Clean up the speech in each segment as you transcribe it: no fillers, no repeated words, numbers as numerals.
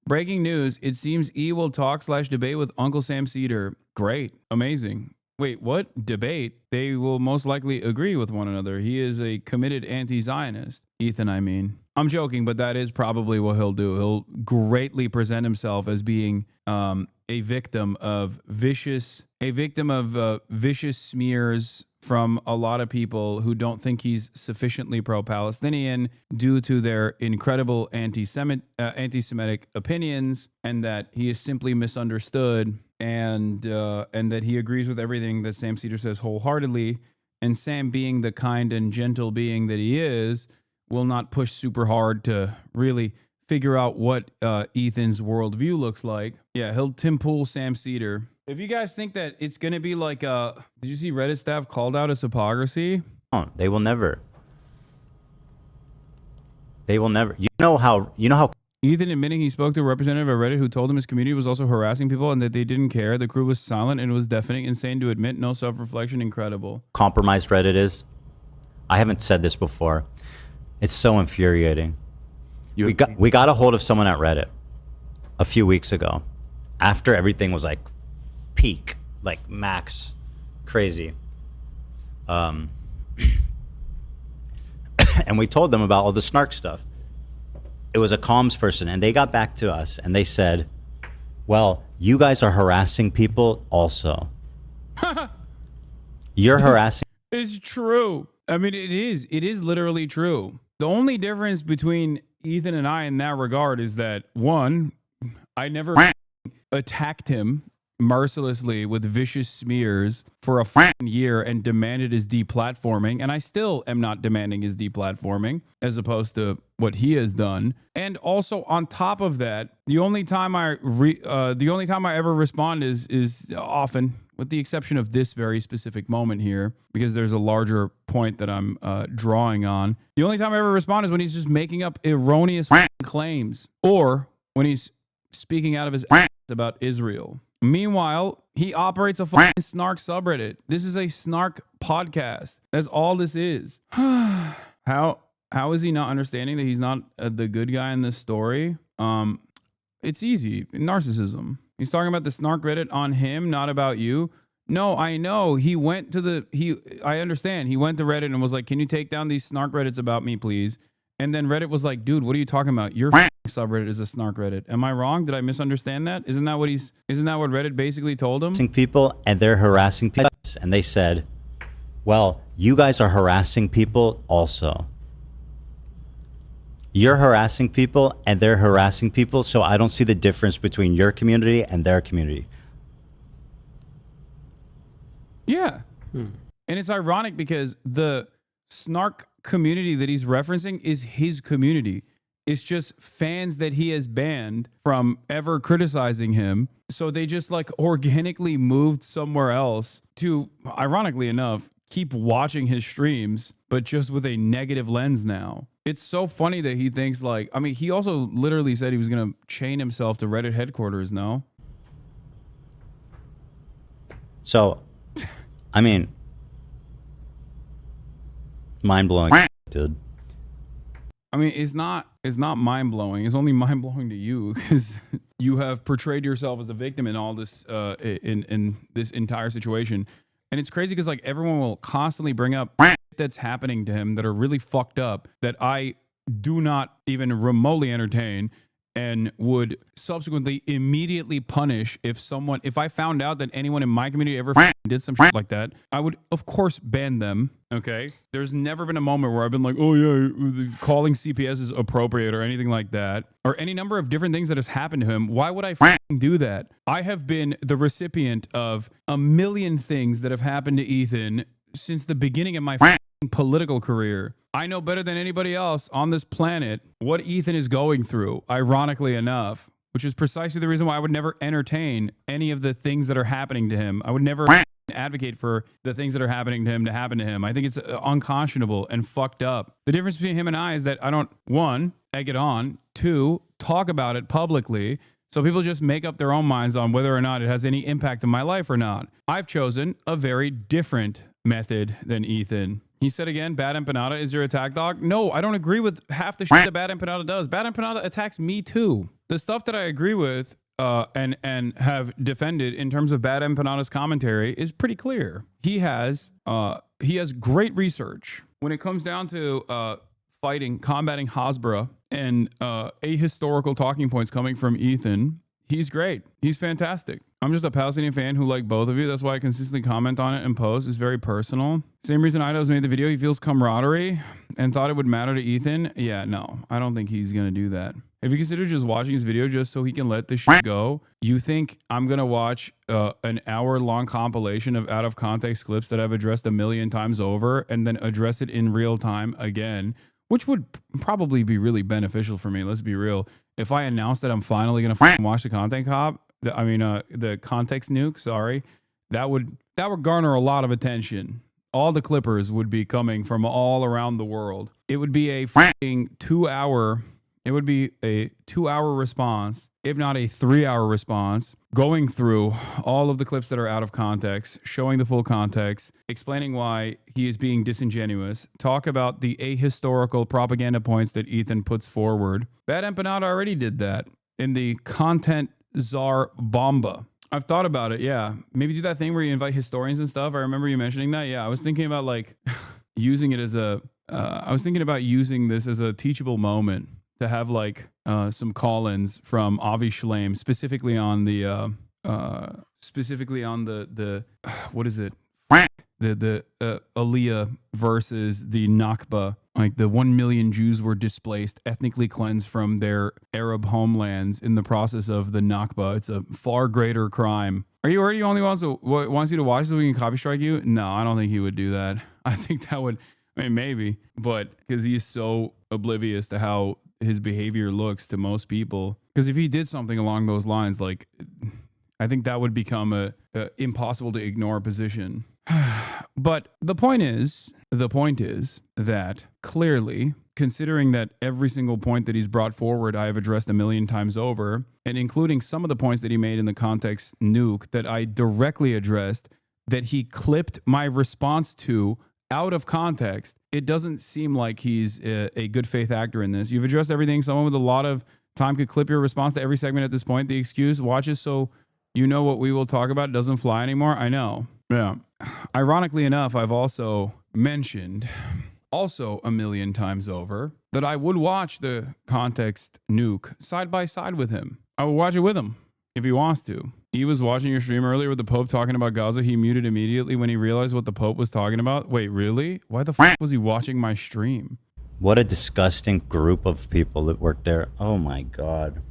Breaking news. It seems E will talk/debate with Uncle Sam Cedar. Great. Amazing. Wait, what? Debate? They will most likely agree with one another. He is a committed anti-Zionist. Ethan, I mean. I'm joking, but that is probably what he'll do. He'll greatly present himself as being a victim of vicious smears from a lot of people who don't think he's sufficiently pro-Palestinian due to their incredible anti-Semitic opinions, and that he is simply misunderstood, and that he agrees with everything that Sam Cedar says wholeheartedly. And Sam, being the kind and gentle being that he is, will not push super hard to really figure out what Ethan's worldview looks like. Yeah, he'll Tim Pool Sam Cedar. If you guys think that it's going to be like did you see Reddit staff called out as hypocrisy? Oh, they will never. They will never. You know how Ethan admitting he spoke to a representative of Reddit who told him his community was also harassing people and that they didn't care. The crew was silent and it was deafening. Insane to admit. No self-reflection. Incredible. compromised Reddit is? I haven't said this before. It's so infuriating. We got a hold of someone at Reddit a few weeks ago after everything was like peak, like max crazy. And we told them about all the snark stuff. It was a comms person, and they got back to us and they said, well, you guys are harassing people also. You're harassing. It's true. I mean, it is literally true. The only difference between Ethan and I in that regard is that, one, I never attacked him mercilessly with vicious smears for a year and demanded his deplatforming, and I still am not demanding his deplatforming, as opposed to what he has done. And also, on top of that, the only time I ever respond is often, with the exception of this very specific moment here, because there's a larger point that I'm drawing on. The only time I ever respond is when he's just making up erroneous claims, or when he's speaking out of his ass about Israel. Meanwhile, he operates a snark subreddit. This is a snark podcast. That's all this is. How is he not understanding that he's not the good guy in this story? It's easy. Narcissism. He's talking about the snark Reddit on him, not about you. No, I know. I understand. He went to Reddit and was like, can you take down these snark Reddits about me, please? And then Reddit was like, dude, what are you talking about? Your subreddit is a snark Reddit. Am I wrong? Did I misunderstand that? Isn't that what Reddit basically told him? People, and they're harassing people. And they said, well, you guys are harassing people also. You're harassing people and they're harassing people, so I don't see the difference between your community and their community. Yeah. And it's ironic because the snark community that he's referencing is his community. It's just fans that he has banned from ever criticizing him. So they just like organically moved somewhere else to, ironically enough, keep watching his streams, but just with a negative lens now. It's so funny that he thinks like, I mean, he also literally said he was going to chain himself to Reddit headquarters, no? So, I mean, mind-blowing, dude. I mean, it's not mind-blowing. It's only mind-blowing to you because you have portrayed yourself as a victim in all this, in this entire situation. And it's crazy because like everyone will constantly bring up that's happening to him that are really fucked up that I do not even remotely entertain and would subsequently immediately punish if I found out that anyone in my community ever did some shit like that. I would, of course, ban them. Okay. There's never been a moment where I've been like, oh yeah, calling CPS is appropriate or anything like that, or any number of different things that has happened to him. Why would I do that? I have been the recipient of a million things that have happened to Ethan since the beginning of my political career. I know better than anybody else on this planet what Ethan is going through, ironically enough, which is precisely the reason why I would never entertain any of the things that are happening to him. I would never advocate for the things that are happening to him to happen to him. I think it's unconscionable and fucked up. The difference between him and I is that I don't, one, egg it on, two, talk about it publicly, so people just make up their own minds on whether or not it has any impact in my life or not. I've chosen a very different method than Ethan. He said again, Bad Empanada is your attack dog. No, I don't agree with half the shit that Bad Empanada does. Bad Empanada attacks me too. the stuff that I agree with and have defended in terms of Bad Empanada's commentary is pretty clear. He has great research when it comes down to combating Hasbara and ahistorical talking points coming from Ethan. He's great. He's fantastic. I'm just a Palestinian fan who like both of you. That's why I consistently comment on it and post. It's very personal. Same reason Ido's made the video. He feels camaraderie and thought it would matter to Ethan. Yeah, no, I don't think he's going to do that. If you consider just watching his video just so he can let this shit go, you think I'm going to watch an hour-long compilation of out-of-context clips that I've addressed a million times over and then address it in real time again, which would probably be really beneficial for me. Let's be real. If I announce that I'm finally going to watch the content cop, the context nuke, sorry, that would garner a lot of attention. All the clippers would be coming from all around the world. It would be a fucking 2-hour response, if not a 3-hour response, going through all of the clips that are out of context, showing the full context, explaining why he is being disingenuous, talk about the ahistorical propaganda points that Ethan puts forward. Bad Empanada already did that in the content czar bomba. I've thought about it. Yeah. Maybe do that thing where you invite historians and stuff. I remember you mentioning that. Yeah. I was thinking about like using it as I was thinking about using this as a teachable moment to have like some call-ins from Avi Shlaim, specifically on the what is it? The Aliyah versus the Nakba. Like the 1 million Jews were displaced, ethnically cleansed from their Arab homelands in the process of the Nakba. It's a far greater crime. Are you already only wants you to watch so we can copy strike you? No, I don't think he would do that. I think that would, I mean, maybe, but because he's so oblivious to how his behavior looks to most people. Because if he did something along those lines, like, I think that would become a impossible to ignore position. But the point is that clearly, considering that every single point that he's brought forward, I have addressed a million times over, and including some of the points that he made in the context nuke that I directly addressed, that he clipped my response to out of context, it doesn't seem like he's a good faith actor in this. You've addressed everything. Someone with a lot of time could clip your response to every segment at this point. The excuse, watch it so you know what we will talk about, doesn't fly anymore. I know. Yeah. Ironically enough, I've also mentioned a million times over that I would watch the context nuke side by side with him. I would watch it with him if he wants to. He was watching your stream earlier with the Pope talking about Gaza. He muted immediately when he realized what the Pope was talking about. Wait, really? Why the f was he watching my stream? What a disgusting group of people that work there. Oh my God.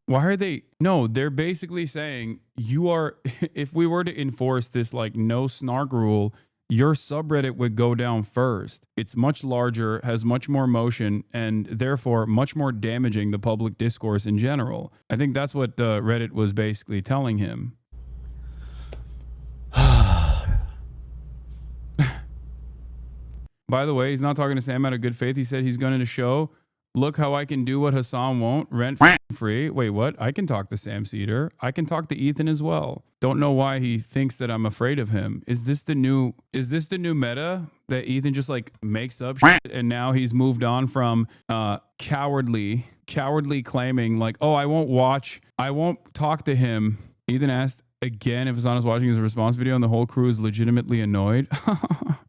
Why are they? No, they're basically saying you are, if we were to enforce this like no snark rule, your subreddit would go down first. It's much larger, has much more motion, and therefore much more damaging the public discourse in general. I think that's what Reddit was basically telling him. By the way, he's not talking to Sam out of good faith. He said he's going to show, look how I can do what Hassan won't, rent free. Wait, what? I can talk to Sam Cedar. I can talk to Ethan as well. Don't know why he thinks that I'm afraid of him. Is this the new meta that Ethan just like makes up shit, and now he's moved on from cowardly claiming like, oh, I won't talk to him. Ethan asked again if Hassan is watching his response video and the whole crew is legitimately annoyed.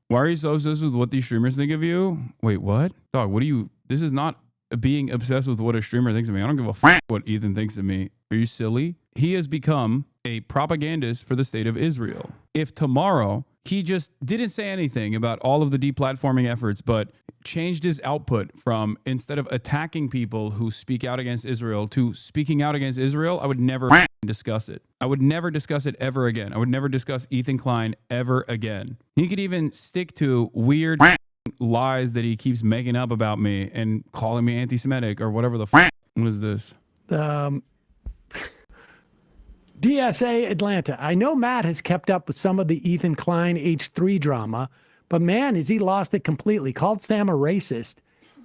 Why are you so obsessed with what these streamers think of you? Wait, what? Dog, what do you... This is not being obsessed with what a streamer thinks of me. I don't give a f what Ethan thinks of me. Are you silly? He has become a propagandist for the state of Israel. If tomorrow he just didn't say anything about all of the deplatforming efforts, but changed his output from, instead of attacking people who speak out against Israel, to speaking out against Israel, I would never discuss it. I would never discuss it ever again. I would never discuss Ethan Klein ever again. He could even stick to weird lies that he keeps making up about me and calling me anti-Semitic or whatever the f***. What is this? DSA Atlanta. I know Matt has kept up with some of the Ethan Klein H3 drama, but man, has he lost it completely. Called Sam a racist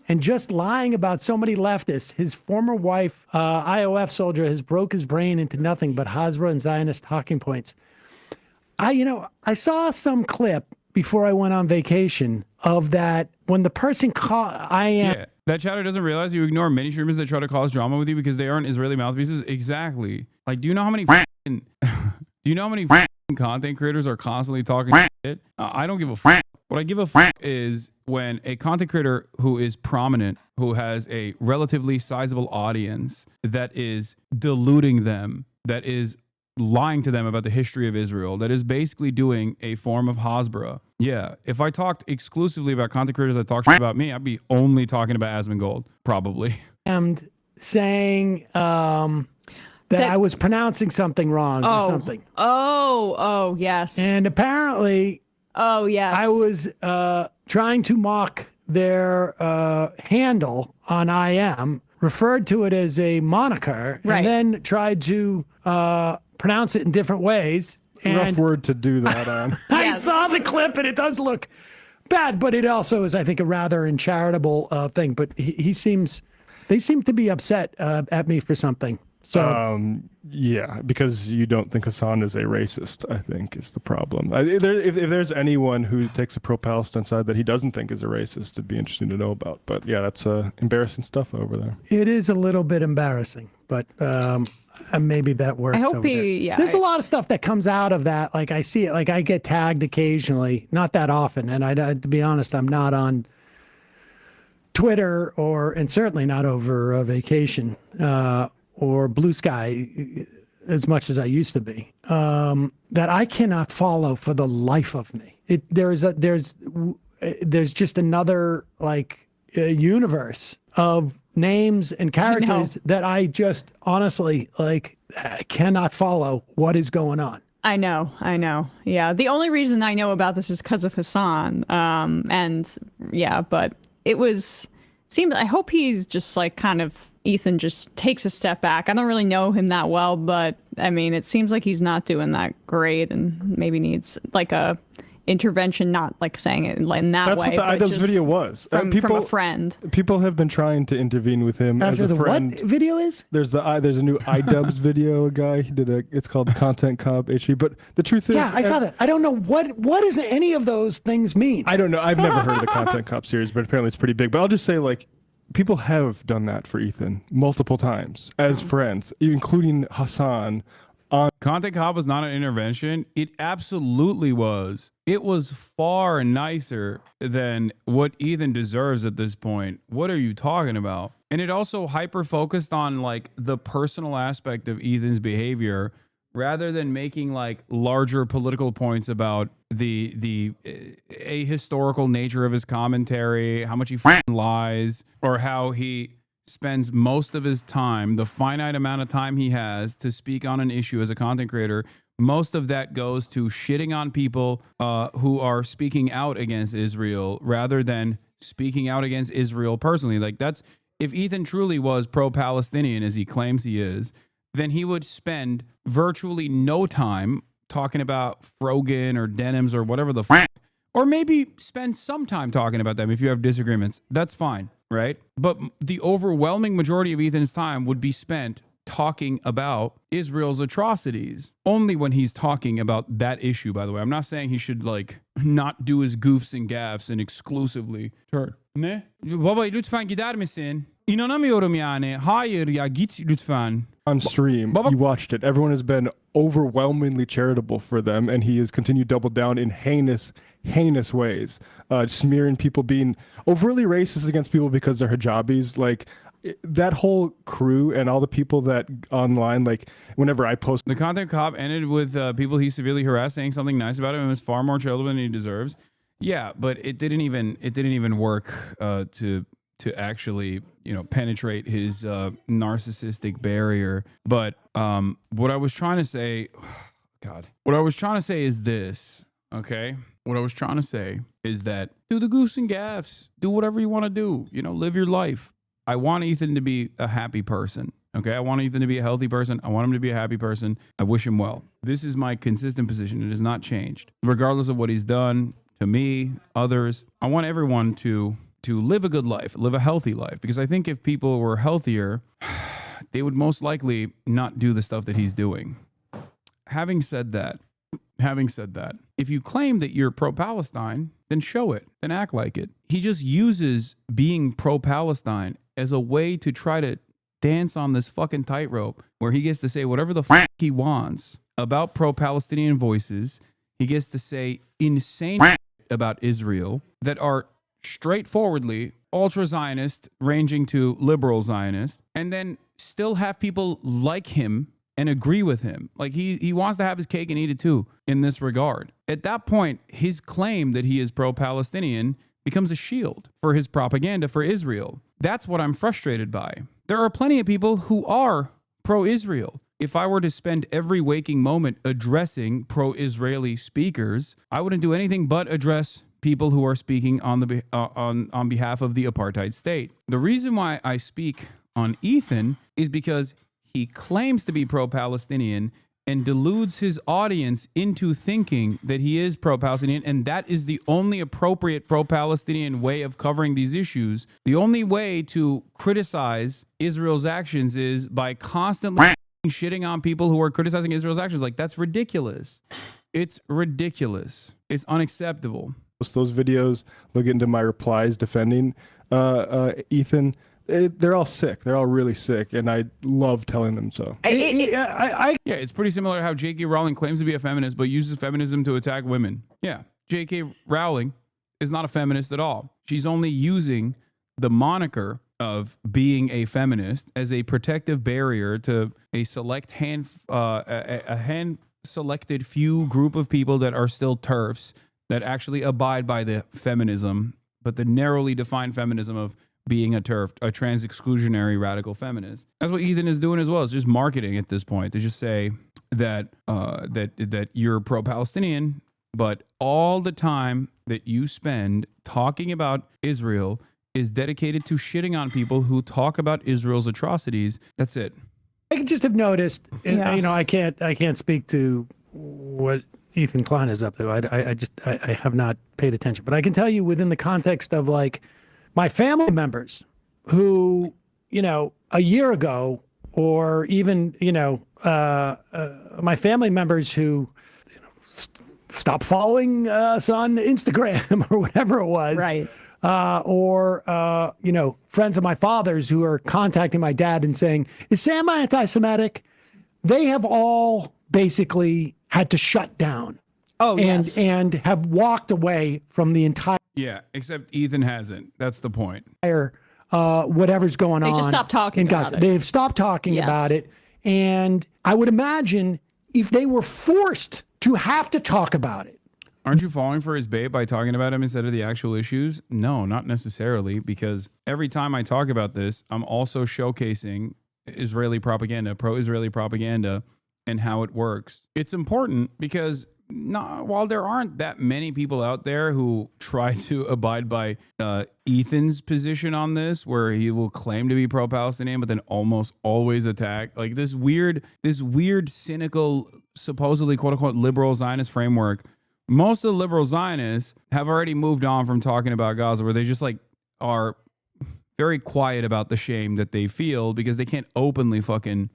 and just lying about so many leftists. His former wife, IOF soldier, has broke his brain into nothing but Hasbara and Zionist talking points. I saw some clip before I went on vacation of that when the person called That chatter doesn't realize you ignore many streamers that try to cause drama with you because they aren't Israeli mouthpieces. Exactly. Like, do you know how many content creators are constantly talking shit? I don't give a fuck. What I give a fuck is when a content creator who is prominent, who has a relatively sizable audience, that is deluding them, that is lying to them about the history of Israel, that is basically doing a form of Hasbara. Yeah, if I talked exclusively about content creators that talk shit about me, I'd be only talking about Asmongold, probably. And saying that I was pronouncing something wrong or something. Oh, yes. And apparently... Oh, yes. I was trying to mock their handle on IM, referred to it as a moniker, right, and then tried to pronounce it in different ways. And rough word to do that on. I saw the clip, and it does look bad, but it also is, I think, a rather uncharitable thing. But they seem to be upset at me for something. So yeah, because you don't think Hasan is a racist, I think is the problem. If there's anyone who takes a pro-Palestine side that he doesn't think is a racist, it'd be interesting to know about. But yeah, that's embarrassing stuff over there. It is a little bit embarrassing, but maybe that works. I hope over there. There's a lot of stuff that comes out of that. Like I see it, like I get tagged occasionally, not that often. And to be honest, I'm not on Twitter and certainly not over vacation. Or Blue Sky as much as I used to be, that I cannot follow for the life of me. There's just another universe of names and characters that I just honestly I cannot follow what is going on. I know. Yeah. The only reason I know about this is because of Hasan. And yeah, but I hope he's just Ethan just takes a step back. I don't really know him that well, but I mean, it seems like he's not doing that great and maybe needs a intervention, not saying it in that way. That's what the IDubbbz video was. From a friend. People have been trying to intervene with him as a friend. What video is? There's a new IDubbbz video guy. He did it's called Content Cop HV. But the truth is, yeah, I saw that. I don't know what does any of those things mean. I don't know. I've never heard of the Content Cop series, but apparently it's pretty big. But I'll just say people have done that for Ethan multiple times as friends, including Hasan. Content Cop was not an intervention. It absolutely was. It was far nicer than what Ethan deserves at this point. What are you talking about? And it also hyper-focused on the personal aspect of Ethan's behavior rather than making larger political points about the ahistorical nature of his commentary, how much he lies, or how he spends most of his time, the finite amount of time he has to speak on an issue as a content creator. Most of that goes to shitting on people who are speaking out against Israel rather than speaking out against Israel personally. If Ethan truly was pro-Palestinian, as he claims he is, then he would spend virtually no time talking about Frogan or Denims or whatever the fuck. Or maybe spend some time talking about them if you have disagreements. That's fine, right? But the overwhelming majority of Ethan's time would be spent talking about Israel's atrocities. Only when he's talking about that issue, by the way. I'm not saying he should not do his goofs and gaffes and exclusively turn. Ne? Baba lütfen gider misin? İnanamıyorum yani. Hayır ya git lütfen. On stream, you watched it. Everyone has been overwhelmingly charitable for them, and he has continued to double down in heinous ways, smearing people, being overtly racist against people because they're hijabis. That whole crew and all the people that online, whenever I post, the Content Cop ended with people he severely harassed saying something nice about him and was far more charitable than he deserves. Yeah, but it didn't even work to actually penetrate his narcissistic barrier. But what I was trying to say, what I was trying to say is this, okay? What I was trying to say is that do the goofs and gaffes, do whatever you want to do, live your life. I want Ethan to be a happy person. Okay, I want Ethan to be a healthy person. I want him to be a happy person. I wish him well. This is my consistent position. It has not changed. Regardless of what he's done to me, others, I want everyone to live a good life, live a healthy life. Because I think if people were healthier, they would most likely not do the stuff that he's doing. Having said that, having said that, if you claim that you're pro-Palestine, then show it, then act like it. He just uses being pro-Palestine as a way to try to dance on this fucking tightrope where he gets to say whatever the fuck he wants about pro-Palestinian voices. He gets to say insane about Israel that are straightforwardly ultra-Zionist, ranging to liberal Zionist, and then still have people like him and agree with him. Like he wants to have his cake and eat it too in this regard. At that point, his claim that he is pro-Palestinian becomes a shield for his propaganda for Israel. That's what I'm frustrated by. There are plenty of people who are pro-Israel. If I were to spend every waking moment addressing pro-Israeli speakers, I wouldn't do anything but address people who are speaking on the on behalf of the apartheid state. The reason why I speak on Ethan is because he claims to be pro-Palestinian and deludes his audience into thinking that he is pro-Palestinian, and that is the only appropriate pro-Palestinian way of covering these issues. The only way to criticize Israel's actions is by constantly shitting on people who are criticizing Israel's actions. Like, that's ridiculous. It's ridiculous. It's unacceptable. Those videos, they'll get into my replies defending Ethan. They're all sick. They're all really sick, and I love telling them so. Yeah, it's pretty similar to how J.K. Rowling claims to be a feminist, but uses feminism to attack women. Yeah, J.K. Rowling is not a feminist at all. She's only using the moniker of being a feminist as a protective barrier to a select hand-selected few group of people that are still TERFs that actually abide by the feminism, but the narrowly defined feminism of being a TERF, a trans exclusionary radical feminist. That's what Ethan is doing as well. It's just marketing at this point to just say that that you're pro-Palestinian, but all the time that you spend talking about Israel is dedicated to shitting on people who talk about Israel's atrocities. That's it. I just have noticed, and I can't speak to what Ethan Klein is up to. I have not paid attention, but I can tell you within the context of like my family members who, a year ago, or even, my family members who stopped following us on Instagram or whatever it was. Right. Or friends of my father's who are contacting my dad and saying, is Sam anti-Semitic? They have all basically had to shut down. And have walked away from the entire. Yeah, except Ethan hasn't. That's the point. Whatever's going on. They just stopped talking about it. They've stopped talking about it. And I would imagine if they were forced to have to talk about it. Aren't you falling for his bait by talking about him instead of the actual issues? No, not necessarily, because every time I talk about this, I'm also showcasing Israeli propaganda, pro-Israeli propaganda, and how it works. It's important because while there aren't that many people out there who try to abide by Ethan's position on this, where he will claim to be pro-Palestinian, but then almost always attack, like this weird, cynical, supposedly quote unquote liberal Zionist framework. Most of the liberal Zionists have already moved on from talking about Gaza, where they just like are very quiet about the shame that they feel because they can't openly defend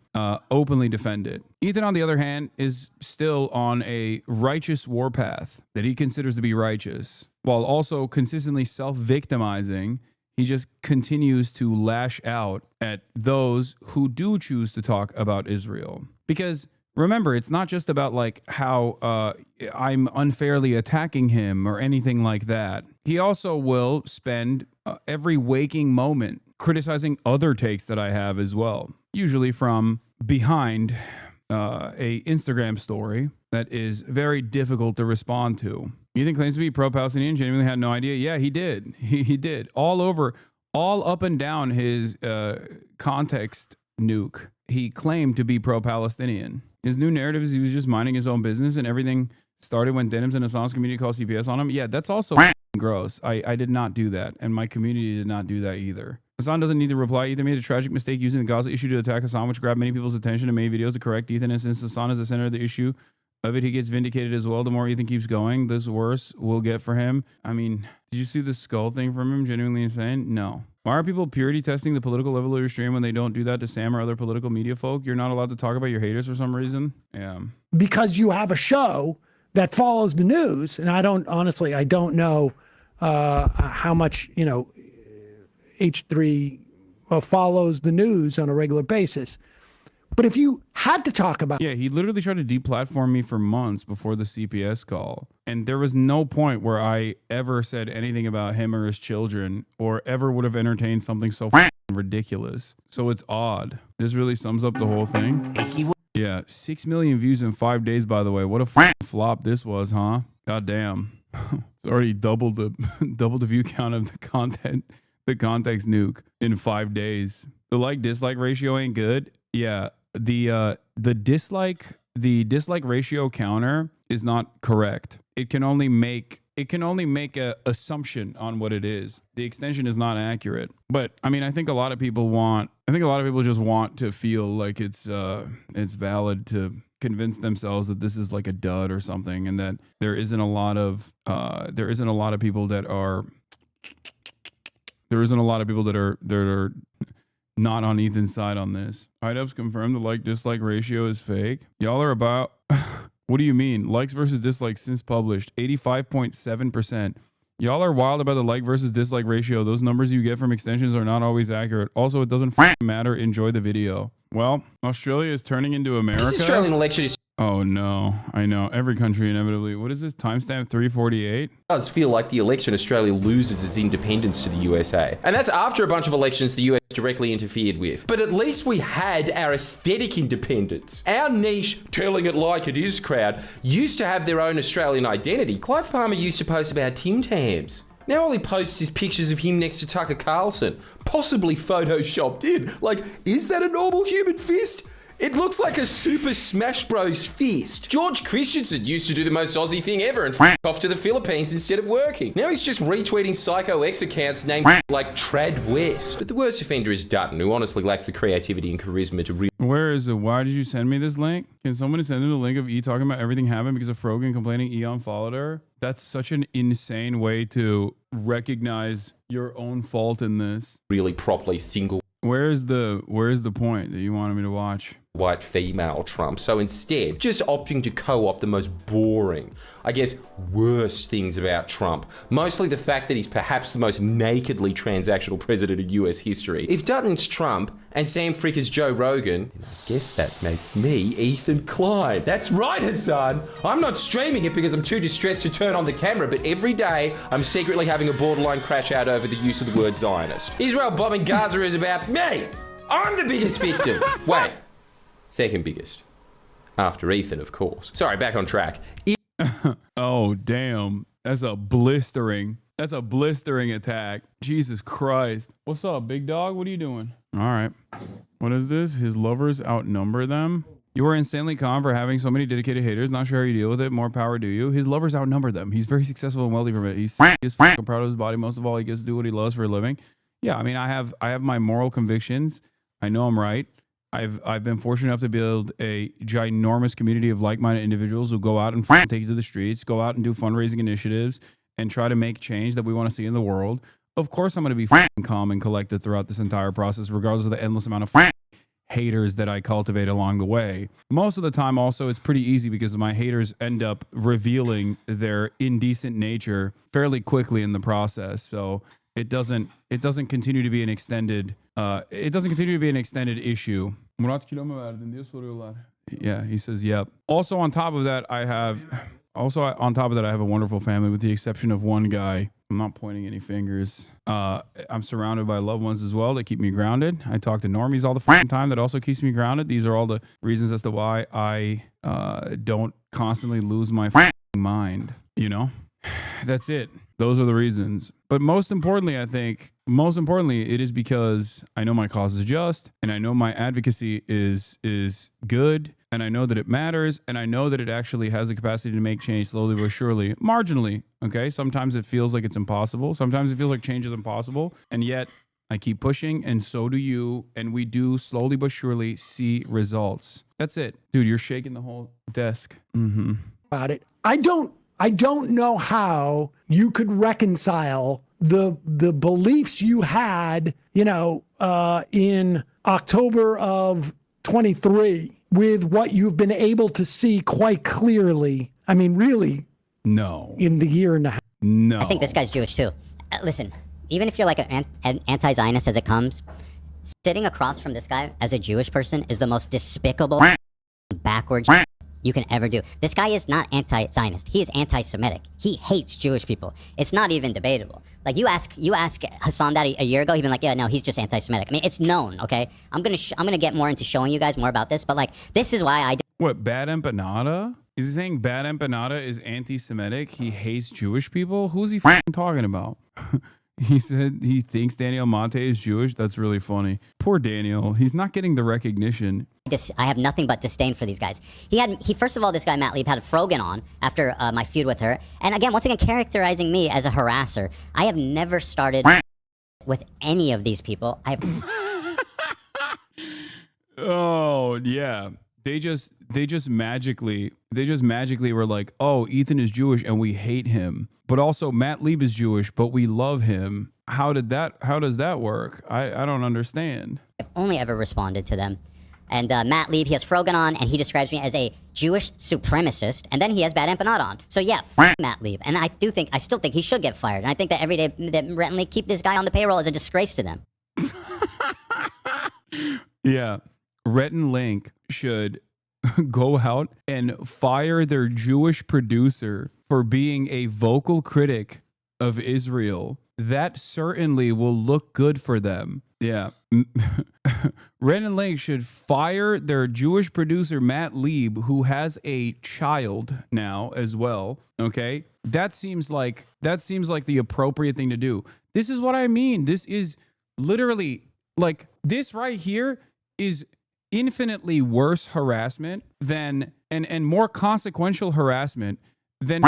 it. Ethan, on the other hand, is still on a righteous warpath that he considers to be righteous, while also consistently self-victimizing. He just continues to lash out at those who do choose to talk about Israel. Because remember, it's not just about like how I'm unfairly attacking him or anything like that. He also will spend every waking moment criticizing other takes that I have as well, usually from behind a Instagram story that is very difficult to respond to. Ethan claims to be pro-Palestinian, genuinely had no idea. Yeah, he did. He did. All up and down his context nuke. He claimed to be pro-Palestinian. His new narrative is he was just minding his own business and everything started when Denims and Hassan's community called CPS on him. Yeah, that's also gross. I did not do that, and my community did not do that either. Hassan doesn't need to reply. Ethan made a tragic mistake using the Gaza issue to attack Hassan, which grabbed many people's attention and made videos to correct Ethan. And since Hassan is the center of the issue of it, he gets vindicated as well. The more Ethan keeps going, the worse we'll get for him. I mean, did you see the skull thing from him? Genuinely insane? No. Why are people purity testing the political level of your stream when they don't do that to Sam or other political media folk? You're not allowed to talk about your haters for some reason? Yeah. Because you have a show that follows the news, and I don't know how much, H3 follows the news on a regular basis. But if you had to talk about... Yeah, he literally tried to deplatform me for months before the CPS call. And there was no point where I ever said anything about him or his children or ever would have entertained something so ridiculous. So it's odd. This really sums up the whole thing. Yeah, 6 million views in 5 days, by the way. What a flop this was, huh? God damn. It's already doubled the view count of the context nuke in 5 days. The dislike ratio ain't good. Yeah. The dislike ratio counter is not correct. It can only make a assumption on what it is. The extension is not accurate. But I mean, I think a lot of people just want to feel like it's valid to convince themselves that this is like a dud or something, and that there isn't a lot of people that are not on Ethan's side on this. Hideup's confirmed the dislike ratio is fake. Y'all are about, what do you mean? Likes versus dislikes since published, 85.7%. Y'all are wild about the like versus dislike ratio. Those numbers you get from extensions are not always accurate. Also, it doesn't matter. Enjoy the video. Well, Australia is turning into America. This Australian election is... Oh no, I know. Every country inevitably. What is this? Timestamp 348? does feel like the election Australia loses its independence to the USA. And that's after a bunch of elections the US directly interfered with. But at least we had our aesthetic independence. Our niche, telling it like it is crowd, used to have their own Australian identity. Clive Palmer used to post about Tim Tams. Now all he posts is pictures of him next to Tucker Carlson, possibly photoshopped in. Like, is that a normal human fist? It looks like a Super Smash Bros. Fist. George Christensen used to do the most Aussie thing ever and f*** off to the Philippines instead of working. Now he's just retweeting Psycho X accounts named like Trad West. But the worst offender is Dutton, who honestly lacks the creativity and charisma to Where is it? Why did you send me this link? Can someone send me the link of E talking about everything happened because of Frogan complaining E unfollowed her? That's such an insane way to recognize your own fault in this. Really properly single Where is the point that you wanted me to watch? white female Trump. So instead, just opting to co-opt the most boring, I guess, worst things about Trump. Mostly the fact that he's perhaps the most nakedly transactional president in US history. If Dutton's Trump and Sam Frick is Joe Rogan, then I guess that makes me Ethan Klein. That's right, Hasan. I'm not streaming it because I'm too distressed to turn on the camera, but every day I'm secretly having a borderline crash out over the use of the word Zionist. Israel bombing Gaza is about me. I'm the biggest victim. Wait. Second biggest. After Ethan, of course. Sorry, back on track. Oh, damn. That's a blistering attack. Jesus Christ. What's up, big dog? What are you doing? All right. What is this? His lovers outnumber them? You are insanely calm for having so many dedicated haters. Not sure how you deal with it. More power to you. His lovers outnumber them. He's very successful and wealthy from it. He's fucking proud of his body. Most of all, he gets to do what he loves for a living. Yeah, I mean, I have my moral convictions. I know I'm right. I've been fortunate enough to build a ginormous community of like-minded individuals who go out and take it to the streets, go out and do fundraising initiatives, and try to make change that we want to see in the world. Of course, I'm going to be calm and collected throughout this entire process, regardless of the endless amount of haters that I cultivate along the way. Most of the time, also, it's pretty easy because my haters end up revealing their indecent nature fairly quickly in the process. So it doesn't continue to be an extended issue. Yeah, he says yep. Also on top of that, I have a wonderful family with the exception of one guy. I'm not pointing any fingers. I'm surrounded by loved ones as well that keep me grounded. I talk to normies all the time that also keeps me grounded. These are all the reasons as to why I don't constantly lose my mind, you know? That's it. Those are the reasons. But most importantly, it is because I know my cause is just, and I know my advocacy is good, and I know that it matters, and I know that it actually has the capacity to make change slowly but surely, marginally, okay? Sometimes it feels like it's impossible. Sometimes it feels like change is impossible, and yet I keep pushing, and so do you, and we do slowly but surely see results. That's it. Dude, you're shaking the whole desk. Mm-hmm. About it. I don't know how you could reconcile the beliefs you had, in October of 23 with what you've been able to see quite clearly. I mean, really, No. in the year and a half. No. I think this guy's Jewish too. Listen, even if you're like an anti-Zionist as it comes, sitting across from this guy as a Jewish person is the most despicable, backwards you can ever do. This guy is not anti-Zionist. He is anti-Semitic. He hates Jewish people. It's not even debatable. Like you ask Hasan that a year ago, he'd been like, yeah, no, he's just anti-Semitic. I mean, it's known. Okay, I'm gonna get more into showing you guys more about this, but like this is why I. What, Bad Empanada? Is he saying Bad Empanada is anti-Semitic? He hates Jewish people? Who's he talking about? He said he thinks Daniel Monte is Jewish. That's really funny. Poor Daniel. He's not getting the recognition. I have nothing but disdain for these guys. He first of all, this guy Matt Lieb had Frogan on after my feud with her, and again, once again, characterizing me as a harasser. I have never started with any of these people. Oh yeah, they just magically were like, oh, Ethan is Jewish and we hate him, but also Matt Lieb is Jewish but we love him. How does that work? I don't understand. I've only ever responded to them. And Matt Lieb, he has Frogan on, and he describes me as a Jewish supremacist, and then he has Bad Empanada on. So yeah, Matt Lieb. And I still think he should get fired. And I think that every day that Rhett and Link keep this guy on the payroll is a disgrace to them. Yeah, Rhett and Link should go out and fire their Jewish producer for being a vocal critic of Israel. That certainly will look good for them. Yeah. Rhett and Link should fire their Jewish producer, Matt Lieb, who has a child now as well. Okay. That seems like the appropriate thing to do. This is what I mean. This is literally like this right here is infinitely worse harassment than and more consequential harassment than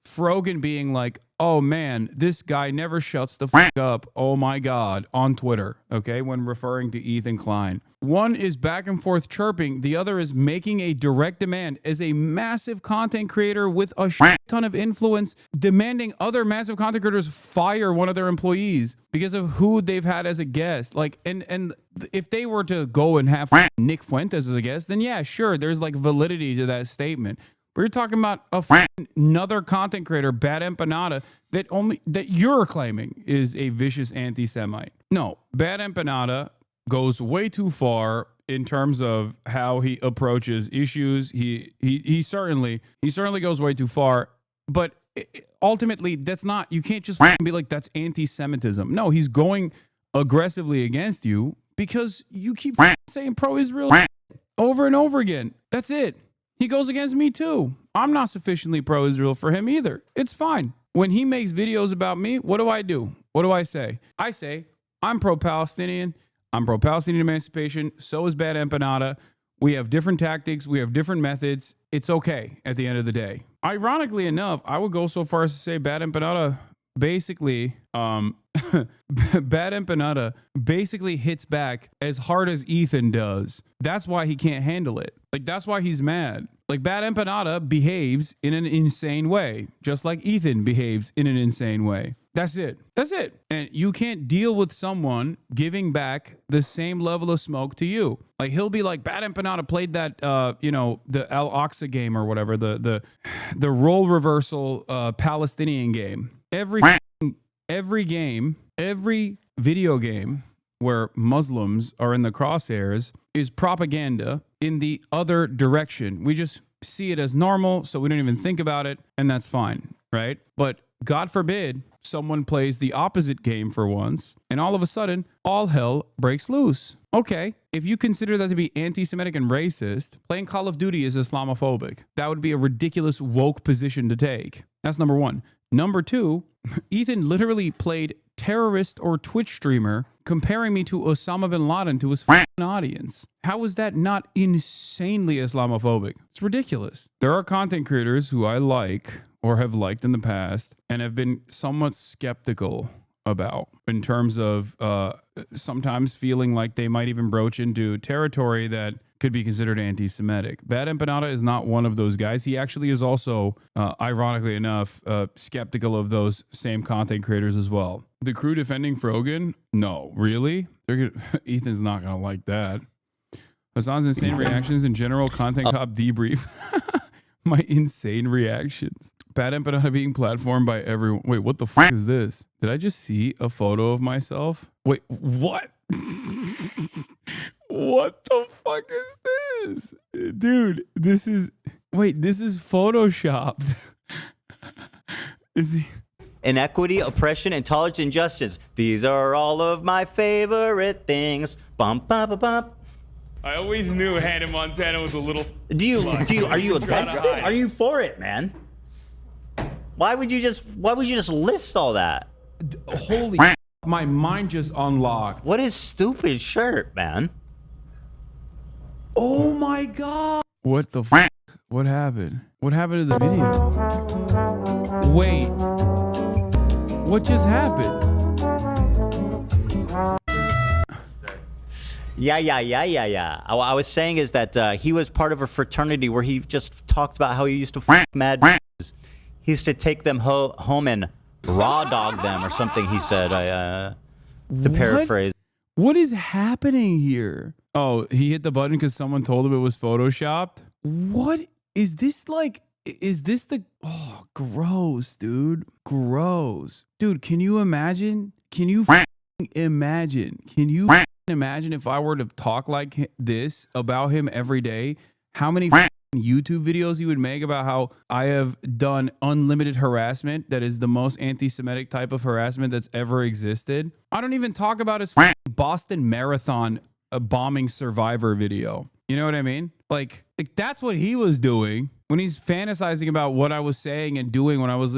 Frogan being like, oh man, this guy never shuts the fuck up, oh my God, on Twitter, okay, when referring to Ethan Klein. One is back and forth chirping, the other is making a direct demand as a massive content creator with a ton of influence, demanding other massive content creators fire one of their employees because of who they've had as a guest. Like, and if they were to go and have Nick Fuentes as a guest, then yeah, sure, there's like validity to that statement. We're talking about another content creator, Bad Empanada, that you're claiming is a vicious anti-Semite. No, Bad Empanada goes way too far in terms of how he approaches issues. He certainly goes way too far. But ultimately, that's not. You can't just be like that's anti-Semitism. No, he's going aggressively against you because you keep saying pro-Israel over and over again. That's it. He goes against me too. I'm not sufficiently pro-Israel for him either. It's fine. When he makes videos about me, what do? What do I say? I say, I'm pro-Palestinian. I'm pro-Palestinian emancipation. So is Bad Empanada. We have different tactics. We have different methods. It's okay at the end of the day. Ironically enough, I would go so far as to say Bad Empanada basically, Bad Empanada basically hits back as hard as Ethan does. That's why he can't handle it. Like, that's why he's mad. Like, Bad Empanada behaves in an insane way, just like Ethan behaves in an insane way. That's it. That's it. And you can't deal with someone giving back the same level of smoke to you. Like, he'll be like, Bad Empanada played that, the Al-Aqsa game or whatever, the role reversal Palestinian game. Every game, every video game where Muslims are in the crosshairs is propaganda in the other direction. We just see it as normal, so we don't even think about it, and that's fine, right? But God forbid someone plays the opposite game for once, and all of a sudden, all hell breaks loose. Okay, if you consider that to be anti-Semitic and racist, playing Call of Duty is Islamophobic. That would be a ridiculous woke position to take. That's number one. Number two, Ethan literally played terrorist or Twitch streamer, comparing me to Osama bin Laden to his audience. How is that not insanely Islamophobic? It's ridiculous. There are content creators who I like or have liked in the past and have been somewhat skeptical about in terms of sometimes feeling like they might even broach into territory that could be considered anti-Semitic. Bad Empanada is not one of those guys. He actually is also, ironically enough, skeptical of those same content creators as well. The crew defending Frogan? No, really? Ethan's not going to like that. Hasan's insane reactions and general content cop debrief. my insane reactions. Bad empanada being platformed by everyone. Wait, what the fuck is this? Did I just see a photo of myself? Wait, what? What the fuck is this? Dude, this is photoshopped. Is he? Inequity, oppression, intolerance, injustice. These are all of my favorite things. Bum, bum, bum, bum. I always knew Hannah Montana was a little. Are you against it? Are you for it, man? Why would you just list all that? Holy my mind just unlocked. What is stupid shirt, man? Oh my god. What the fuck? What happened? What happened to the video? Wait. What just happened? Yeah. I was saying is that he was part of a fraternity where he just talked about how he used to fuck mad bitches. He used to take them home and raw dog them or something, he said, to paraphrase. What is happening here? Oh, he hit the button because someone told him it was photoshopped? What is this like? Is this the... Oh, gross, dude. Gross. Dude, can you imagine? Can you imagine? Can you imagine if I were to talk like this about him every day? How many YouTube videos he would make about how I have done unlimited harassment that is the most anti-Semitic type of harassment that's ever existed? I don't even talk about his Boston Marathon bombing survivor video. You know what I mean? Like that's what he was doing when he's fantasizing about what I was saying and doing when I was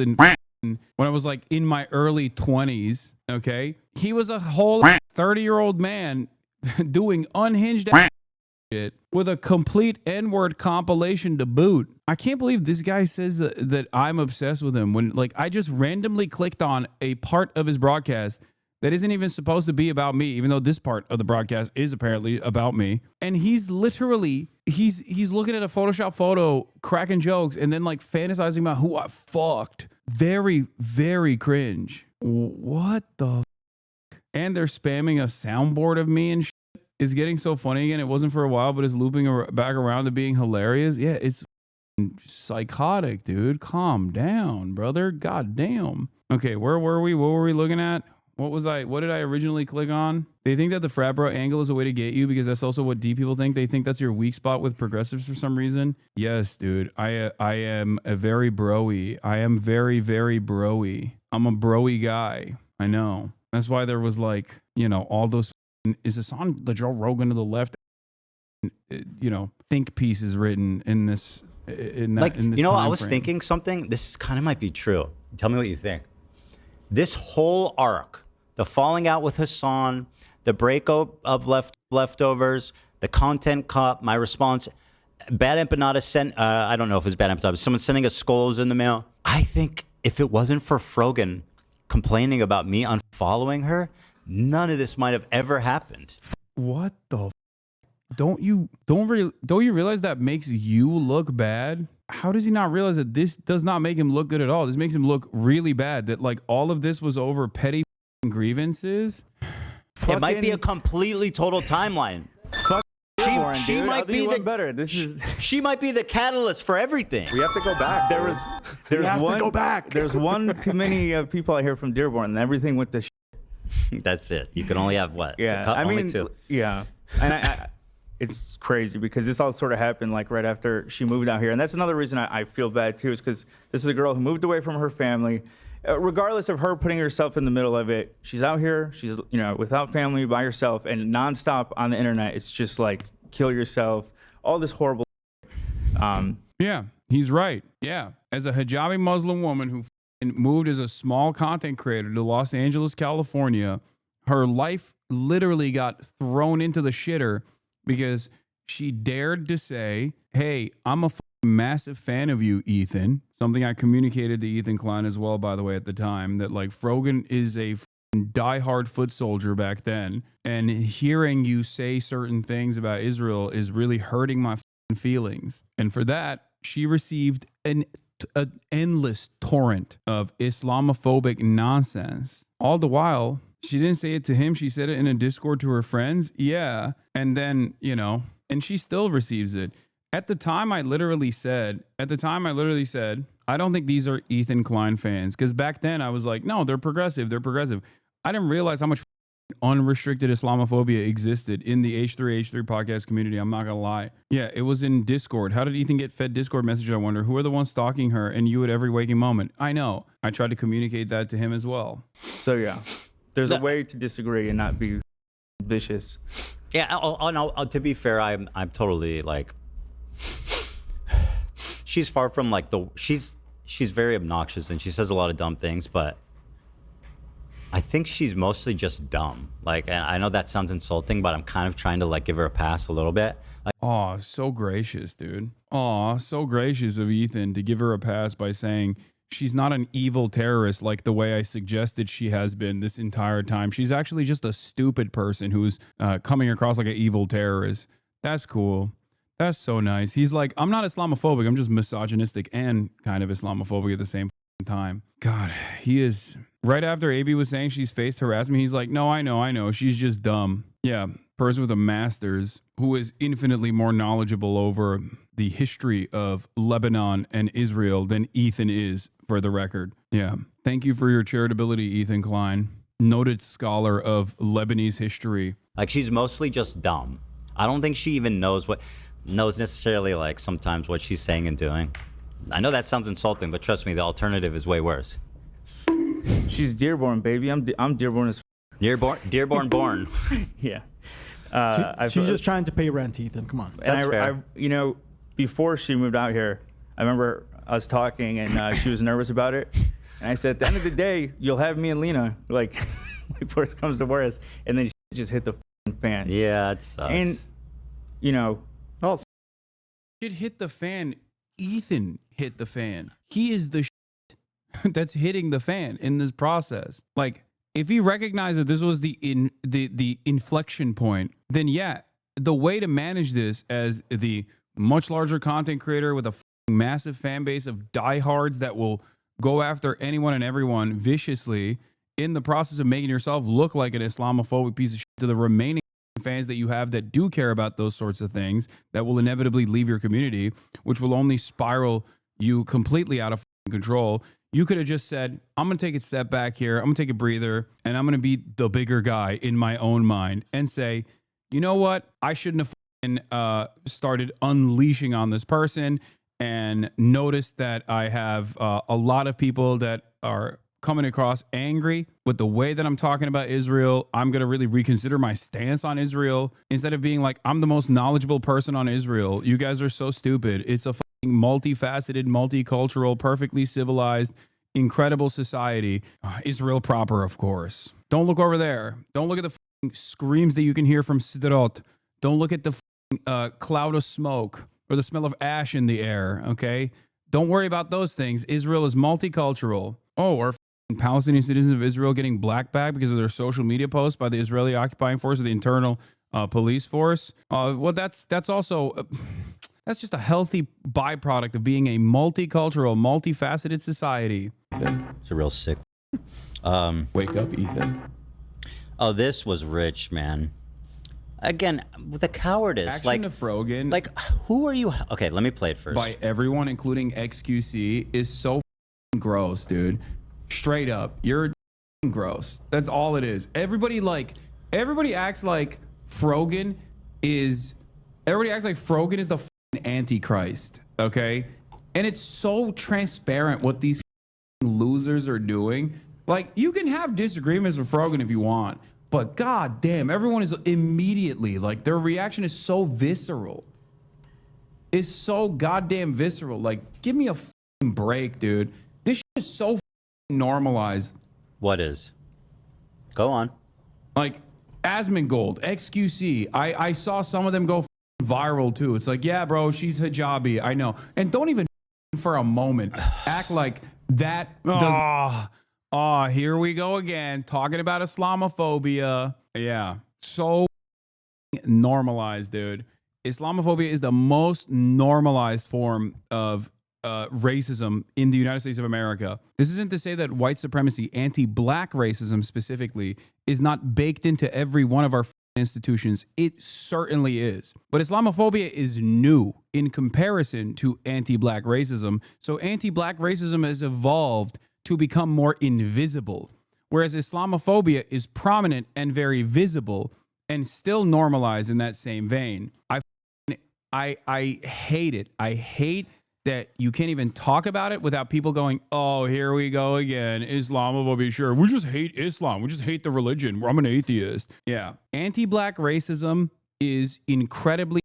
like in my early 20s. Okay, he was a whole 30-year-old man doing unhinged shit with a complete N-word compilation to boot. I can't believe this guy says that I'm obsessed with him when like I just randomly clicked on a part of his broadcast that isn't even supposed to be about me, even though this part of the broadcast is apparently about me. And he's literally, he's looking at a Photoshop photo, cracking jokes, and then like fantasizing about who I fucked. Very, very cringe. What the f-? And they're spamming a soundboard of me and shit. It's getting so funny again. It wasn't for a while, but it's looping back around to being hilarious. Yeah, it's psychotic, dude. Calm down, brother. God damn. Okay, where were we? What were we looking at? What did I originally click on? They think that the frat bro angle is a way to get you because that's also what D people think. They think that's your weak spot with progressives for some reason. Yes, dude. I am a very broy. I am very, very broy. I'm a broy guy. I know. That's why there was like, you know, all those, is this on the Joe Rogan to the left? You know, think pieces written in this, in that, like, in this you know, I was frame. thinking something. This kind of might be true. Tell me what you think. This whole arc, the falling out with Hasan, the breakup of leftovers, the content cop, my response, Bad Empanada sent, I don't know if it was Bad Empanada, someone sending us skulls in the mail. I think if it wasn't for Frogan complaining about me unfollowing her, none of this might have ever happened. What the? Don't you realize that makes you look bad? How does he not realize that this does not make him look good at all? This makes him look really bad. That like all of this was over petty grievances. It might be a completely total timeline. She might be the better. She might be the catalyst for everything. We have to go back. There's one too many people out here from Dearborn, and everything with the. That's it. You can only have what? Yeah, I mean, two. Yeah, and I it's crazy because this all sort of happened like right after she moved out here, and that's another reason I feel bad too, is because this is a girl who moved away from her family. Regardless of her putting herself in the middle of it, she's out here, she's, you know, without family, by herself, and nonstop on the internet. It's just like kill yourself, all this horrible. Yeah, he's right. Yeah, as a hijabi Muslim woman who moved as a small content creator to Los Angeles, California, her life literally got thrown into the shitter because she dared to say, "Hey, I'm a massive fan of you, Ethan." Something I communicated to Ethan Klein as well, by the way, at the time, that like Frogan is a diehard foot soldier back then, and hearing you say certain things about Israel is really hurting my feelings. And for that, she received an endless torrent of Islamophobic nonsense. All the while, she didn't say it to him. She said it in a Discord to her friends. Yeah. And then, you know, and she still receives it. At the time, I literally said, I don't think these are Ethan Klein fans. Because back then I was like, no, they're progressive. They're progressive. I didn't realize how much unrestricted Islamophobia existed in the H3H3 podcast community. I'm not going to lie. Yeah, it was in Discord. How did Ethan get fed Discord messages? I wonder. Who are the ones stalking her and you at every waking moment? I know. I tried to communicate that to him as well. So, yeah, there's a way to disagree and not be vicious. Yeah. No, to be fair, I'm totally like, she's far from like she's very obnoxious and she says a lot of dumb things, but I think she's mostly just dumb. Like, and I know that sounds insulting, but I'm kind of trying to like give her a pass a little bit. Like, oh, so gracious, dude. Oh, so gracious of Ethan to give her a pass by saying she's not an evil terrorist like the way I suggested she has been this entire time. She's actually just a stupid person who's coming across like an evil terrorist. That's cool. That's so nice. He's like, I'm not Islamophobic. I'm just misogynistic and kind of Islamophobic at the same time. God, he is. Right after AB was saying she's faced harassment, he's like, no, I know. She's just dumb. Yeah, person with a master's who is infinitely more knowledgeable over the history of Lebanon and Israel than Ethan is, for the record. Yeah. Thank you for your charitability, Ethan Klein. Noted scholar of Lebanese history. Like, she's mostly just dumb. I don't think she even knows necessarily like sometimes what she's saying and doing. I know that sounds insulting, but trust me, the alternative is way worse. She's Dearborn, baby. I'm Dearborn as Dearborn born. yeah. She's just trying to pay rent, Ethan. Come on. That's fair. You know, before she moved out here, I remember us talking, and she was nervous about it. And I said, at the end of the day, you'll have me and Lena, like worst comes to worst. And then she just hit the fan. Yeah, it sucks. And, you know. Oh, Shit hit the fan. Ethan hit the fan. He is the shit that's hitting the fan in this process. Like, if he recognized that this was the inflection point, then yeah, the way to manage this as the much larger content creator with a massive fan base of diehards that will go after anyone and everyone viciously in the process of making yourself look like an Islamophobic piece of shit to the remaining fans that you have that do care about those sorts of things, that will inevitably leave your community, which will only spiral you completely out of control. You could have just said, I'm going to take a step back here. I'm going to take a breather, and I'm going to be the bigger guy in my own mind and say, you know what? I shouldn't have started unleashing on this person, and noticed that I have a lot of people that are coming across angry with the way that I'm talking about Israel. I'm going to really reconsider my stance on Israel instead of being like, I'm the most knowledgeable person on Israel. You guys are so stupid. It's a multifaceted, multicultural, perfectly civilized, incredible society. Israel proper, of course. Don't look over there. Don't look at the screams that you can hear from Sderot. Don't look at the cloud of smoke or the smell of ash in the air, okay? Don't worry about those things. Israel is multicultural. Oh, or Palestinian citizens of Israel getting blackbagged because of their social media posts by the Israeli occupying force or the internal police force. Well, that's also... that's just a healthy byproduct of being a multicultural, multifaceted society. Ethan. It's a real sick. Wake up, Ethan. Oh, this was rich, man. Again, with a cowardice. Action like to Frogan. Like, who are you? Okay, let me play it first. By everyone, including XQC, is so gross, dude. Straight up, you're gross. That's all it is. Everybody acts like Frogan is. Everybody acts like Frogan is the Antichrist, okay? And it's so transparent what these losers are doing. Like, you can have disagreements with Frogan if you want, but god damn, everyone is immediately like, their reaction is so visceral. It's so goddamn visceral. Like, give me a break, dude. This shit is so normalized. What is? Go on. Like, Asmongold, XQC. I saw some of them go viral too. It's like, yeah, bro, she's hijabi. I know. And don't even for a moment act like that does. Oh, here we go again, talking about Islamophobia. Yeah, so normalized, dude. Islamophobia is the most normalized form of racism in the United States of America. This isn't to say that white supremacy, anti-black racism specifically, is not baked into every one of our institutions. It certainly is. But Islamophobia is new in comparison to anti-black racism. So anti-black racism has evolved to become more invisible, whereas Islamophobia is prominent and very visible and still normalized in that same vein. I hate it. I hate that you can't even talk about it without people going, oh, here we go again. Islamophobia, sure. We just hate Islam. We just hate the religion. I'm an atheist. Yeah. Anti-black racism is incredibly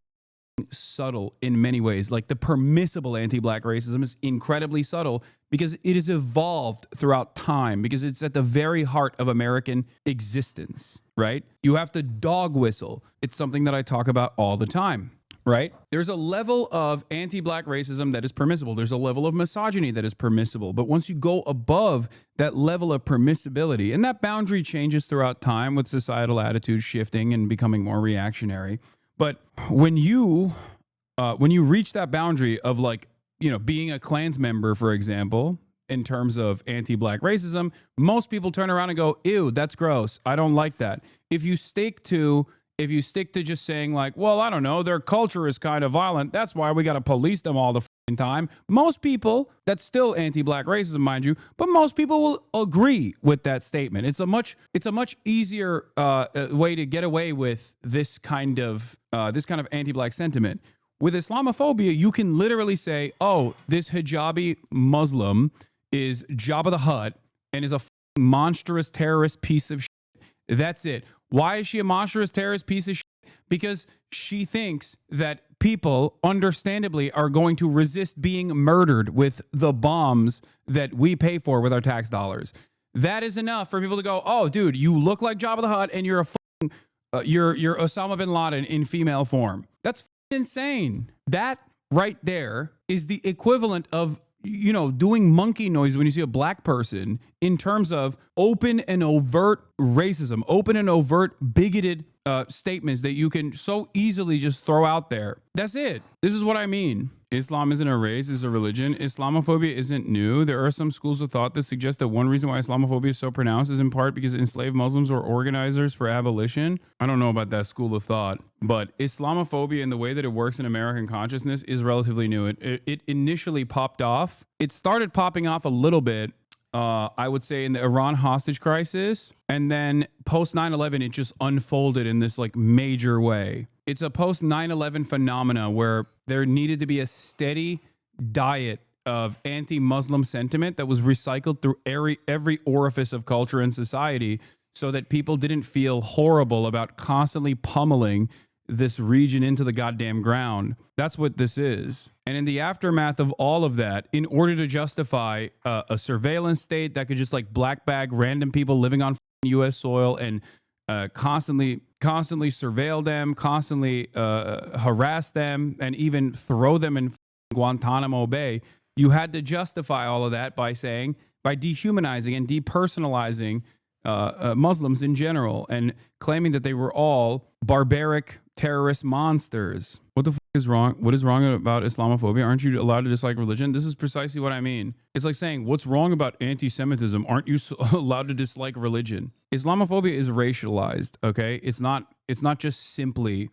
subtle in many ways. Like the permissible anti-black racism is incredibly subtle because it has evolved throughout time, because it's at the very heart of American existence, right? You have to dog whistle. It's something that I talk about all the time. Right? There's a level of anti-black racism that is permissible. There's a level of misogyny that is permissible. But once you go above that level of permissibility, and that boundary changes throughout time with societal attitudes shifting and becoming more reactionary. But when you reach that boundary of, like, you know, being a Klans member, for example, in terms of anti-black racism, most people turn around and go, ew, that's gross. I don't like that. If you stick to just saying, like, well, I don't know, their culture is kind of violent, that's why we got to police them all the time. Most people, that's still anti-black racism, mind you, but most people will agree with that statement. It's a much easier way to get away with this kind of anti-black sentiment. With Islamophobia, you can literally say, oh, this hijabi Muslim is Jabba the Hutt and is a monstrous terrorist piece of shit. That's it. Why is she a monstrous terrorist piece of shit? Because she thinks that people, understandably, are going to resist being murdered with the bombs that we pay for with our tax dollars. That is enough for people to go, oh, dude, you look like Jabba the Hutt and you're you're Osama bin Laden in female form. That's insane. That right there is the equivalent of, you know, doing monkey noise when you see a black person in terms of open and overt racism, open and overt bigoted statements that you can so easily just throw out there. That's it. This is what I mean. Islam isn't a race, it's a religion. Islamophobia isn't new. There are some schools of thought that suggest that one reason why Islamophobia is so pronounced is in part because enslaved Muslims were organizers for abolition. I don't know about that school of thought, but Islamophobia and the way that it works in American consciousness is relatively new. It initially popped off. It started popping off a little bit, I would say, in the Iran hostage crisis. And then post 9/11, it just unfolded in this like major way. It's a post 9/11 phenomena where there needed to be a steady diet of anti-Muslim sentiment that was recycled through every orifice of culture and society so that people didn't feel horrible about constantly pummeling this region into the goddamn ground. That's what this is. And in the aftermath of all of that, in order to justify a surveillance state that could just like black bag random people living on U.S. soil and constantly surveil them, constantly harass them, and even throw them in Guantanamo Bay, you had to justify all of that by dehumanizing and depersonalizing Muslims in general and claiming that they were all barbaric terrorist monsters. What the fuck is wrong? What is wrong about Islamophobia? Aren't you allowed to dislike religion? This is precisely what I mean. It's like saying, what's wrong about anti-Semitism? Aren't you allowed to dislike religion? Islamophobia is racialized, okay? It's not just simply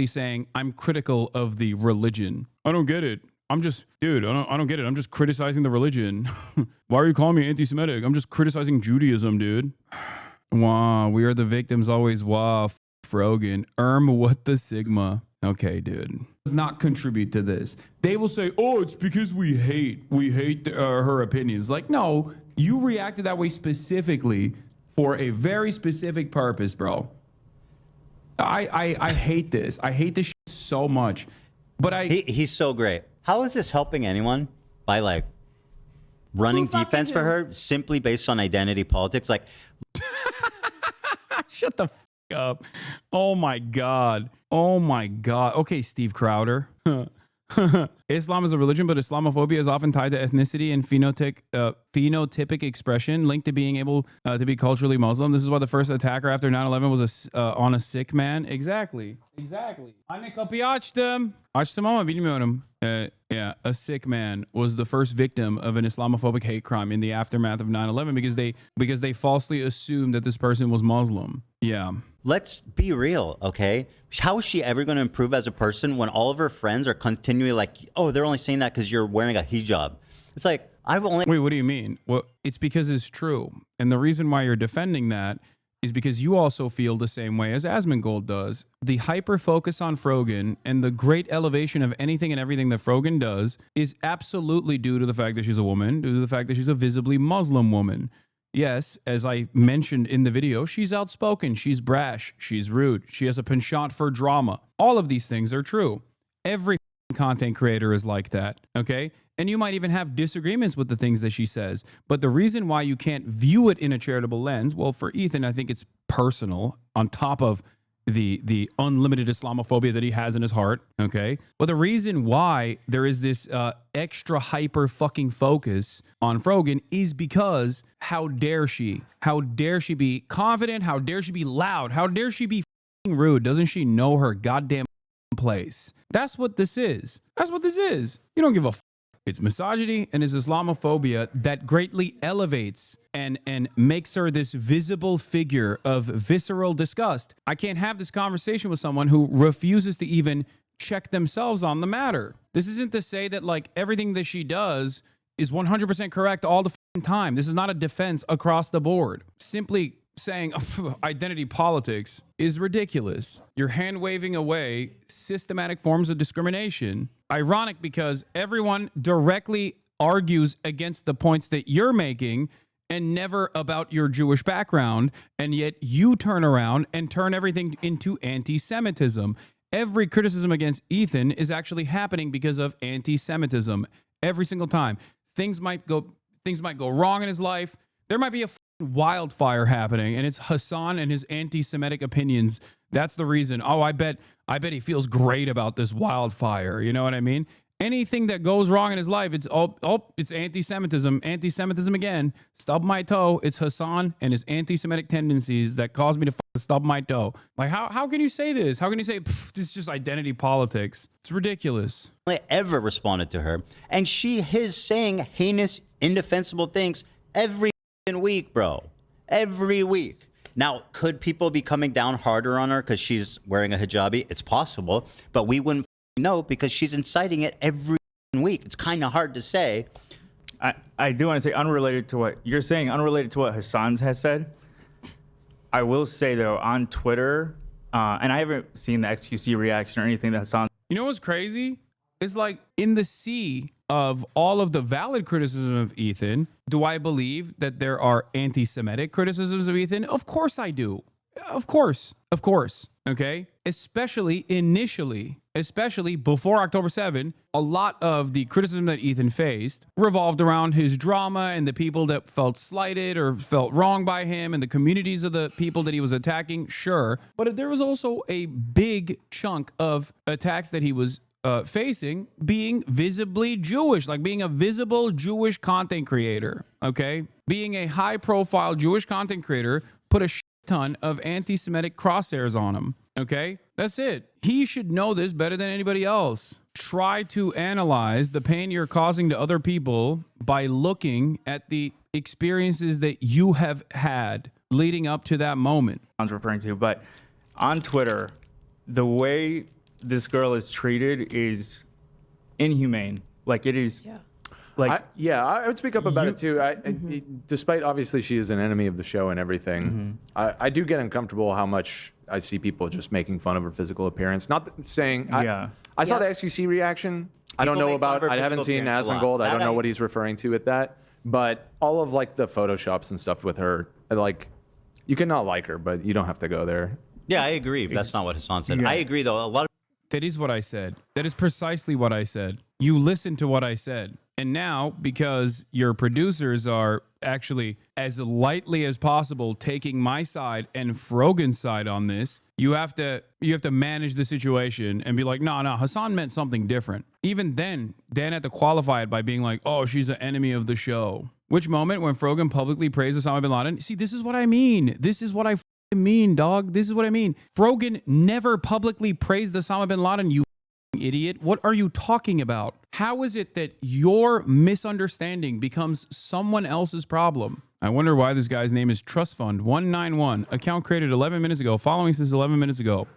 saying I'm critical of the religion. I don't get it. I don't get it. I'm just criticizing the religion. Why are you calling me anti-Semitic? I'm just criticizing Judaism, dude. Wow, we are the victims always. Wow, Frogan. What the Sigma? Okay, dude. Does not contribute to this. They will say, oh, it's because we hate her opinions. Like, no, you reacted that way specifically for a very specific purpose, bro. I hate this. I hate this shit so much. But he's so great. How is this helping anyone by like running defense for her simply based on identity politics? Like, shut the f up. Oh my God. Okay, Steve Crowder. Islam is a religion, but Islamophobia is often tied to ethnicity and phenotypic expression linked to being able to be culturally Muslim. This is why the first attacker after 9/11 was on a sick man. Exactly. Anne kapıyı açtım. Açtım ama bilmiyorum. Yeah, a sick man was the first victim of an Islamophobic hate crime in the aftermath of 9/11 because they falsely assumed that this person was Muslim. Yeah. Let's be real, okay? How is she ever going to improve as a person when all of her friends are continually like, oh, they're only saying that because you're wearing a hijab? It's like, I've only... Wait, what do you mean? Well, it's because it's true. And the reason why you're defending that is because you also feel the same way as Asmongold does. The hyper focus on Frogan and the great elevation of anything and everything that Frogan does is absolutely due to the fact that she's a woman, due to the fact that she's a visibly Muslim woman. Yes, as I mentioned in the video, she's outspoken, she's brash, she's rude, she has a penchant for drama. All of these things are true. Every content creator is like that, okay? And you might even have disagreements with the things that she says. But the reason why you can't view it in a charitable lens, well, for Ethan, I think it's personal on top of the unlimited Islamophobia that he has in his heart, okay? But the reason why there is this extra hyper fucking focus on Frogan is because how dare she? How dare she be confident? How dare she be loud? How dare she be fucking rude? Doesn't she know her goddamn place? That's what this is. That's what this is. You don't give a It's misogyny and it's Islamophobia that greatly elevates and makes her this visible figure of visceral disgust. I can't have this conversation with someone who refuses to even check themselves on the matter. This isn't to say that like everything that she does is 100% correct all the time. This is not a defense across the board. Simply saying identity politics is ridiculous. You're hand waving away systematic forms of discrimination. Ironic because everyone directly argues against the points that you're making and never about your Jewish background. And yet you turn around and turn everything into anti-Semitism. Every criticism against Ethan is actually happening because of anti-Semitism every single time. Things might go wrong in his life. There might be a wildfire happening and it's Hasan and his anti-Semitic opinions. That's the reason. Oh, I bet he feels great about this wildfire. You know what I mean? Anything that goes wrong in his life, it's it's anti-Semitism again. Stub my toe. It's Hasan and his anti-Semitic tendencies that caused me to stub my toe. Like, how can you say this? How can you say this is just identity politics? It's ridiculous. I ever responded to her, and his saying heinous, indefensible things every week, bro. Every week. Now, could people be coming down harder on her because she's wearing a hijabi? It's possible, but we wouldn't know because she's inciting it every week. It's kind of hard to say. I do want to say, unrelated to what you're saying, unrelated to what Hasan has said, I will say, though, on Twitter, and I haven't seen the XQC reaction or anything that Hasan... You know what's crazy? It's like in the sea of all of the valid criticism of Ethan, do I believe that there are anti-Semitic criticisms of Ethan? Of course I do. Of course. Okay? Especially initially, especially before October 7, a lot of the criticism that Ethan faced revolved around his drama and the people that felt slighted or felt wrong by him and the communities of the people that he was attacking. Sure. But there was also a big chunk of attacks that he was facing being visibly Jewish, like being a visible Jewish content creator, okay? Being a high-profile Jewish content creator put a ton of anti-Semitic crosshairs on him, okay? That's it. He should know this better than anybody else. Try to analyze the pain you're causing to other people by looking at the experiences that you have had leading up to that moment. I was referring to, but on Twitter, the way this girl is treated is inhumane. Like it is. Yeah. Like I would speak up about it too. Despite obviously she is an enemy of the show and everything, I do get uncomfortable how much I see people just making fun of her physical appearance. Not saying I saw the XQC reaction. I don't know about. I haven't seen Asmongold. I don't know what he's referring to with that. But all of like the photoshops and stuff with her, like you cannot like her, but you don't have to go there. Yeah, I agree. That's not what Hasan said. I agree though. A lot of That is what I said. That is precisely what I said. You listened to what I said. And now, because your producers are actually as lightly as possible taking my side and Frogan's side on this, you have to manage the situation and be like, no, Hasan meant something different. Even then, Dan had to qualify it by being like, oh, she's an enemy of the show. Which moment when Frogan publicly praised Osama bin Laden? See, this is what I mean. This is what I mean, dog. This is what I mean. Frogan never publicly praised Osama bin Laden, you idiot. What are you talking about? How is it that your misunderstanding becomes someone else's problem? I wonder why this guy's name is Trust Fund 191. Account created 11 minutes ago. Following since 11 minutes ago.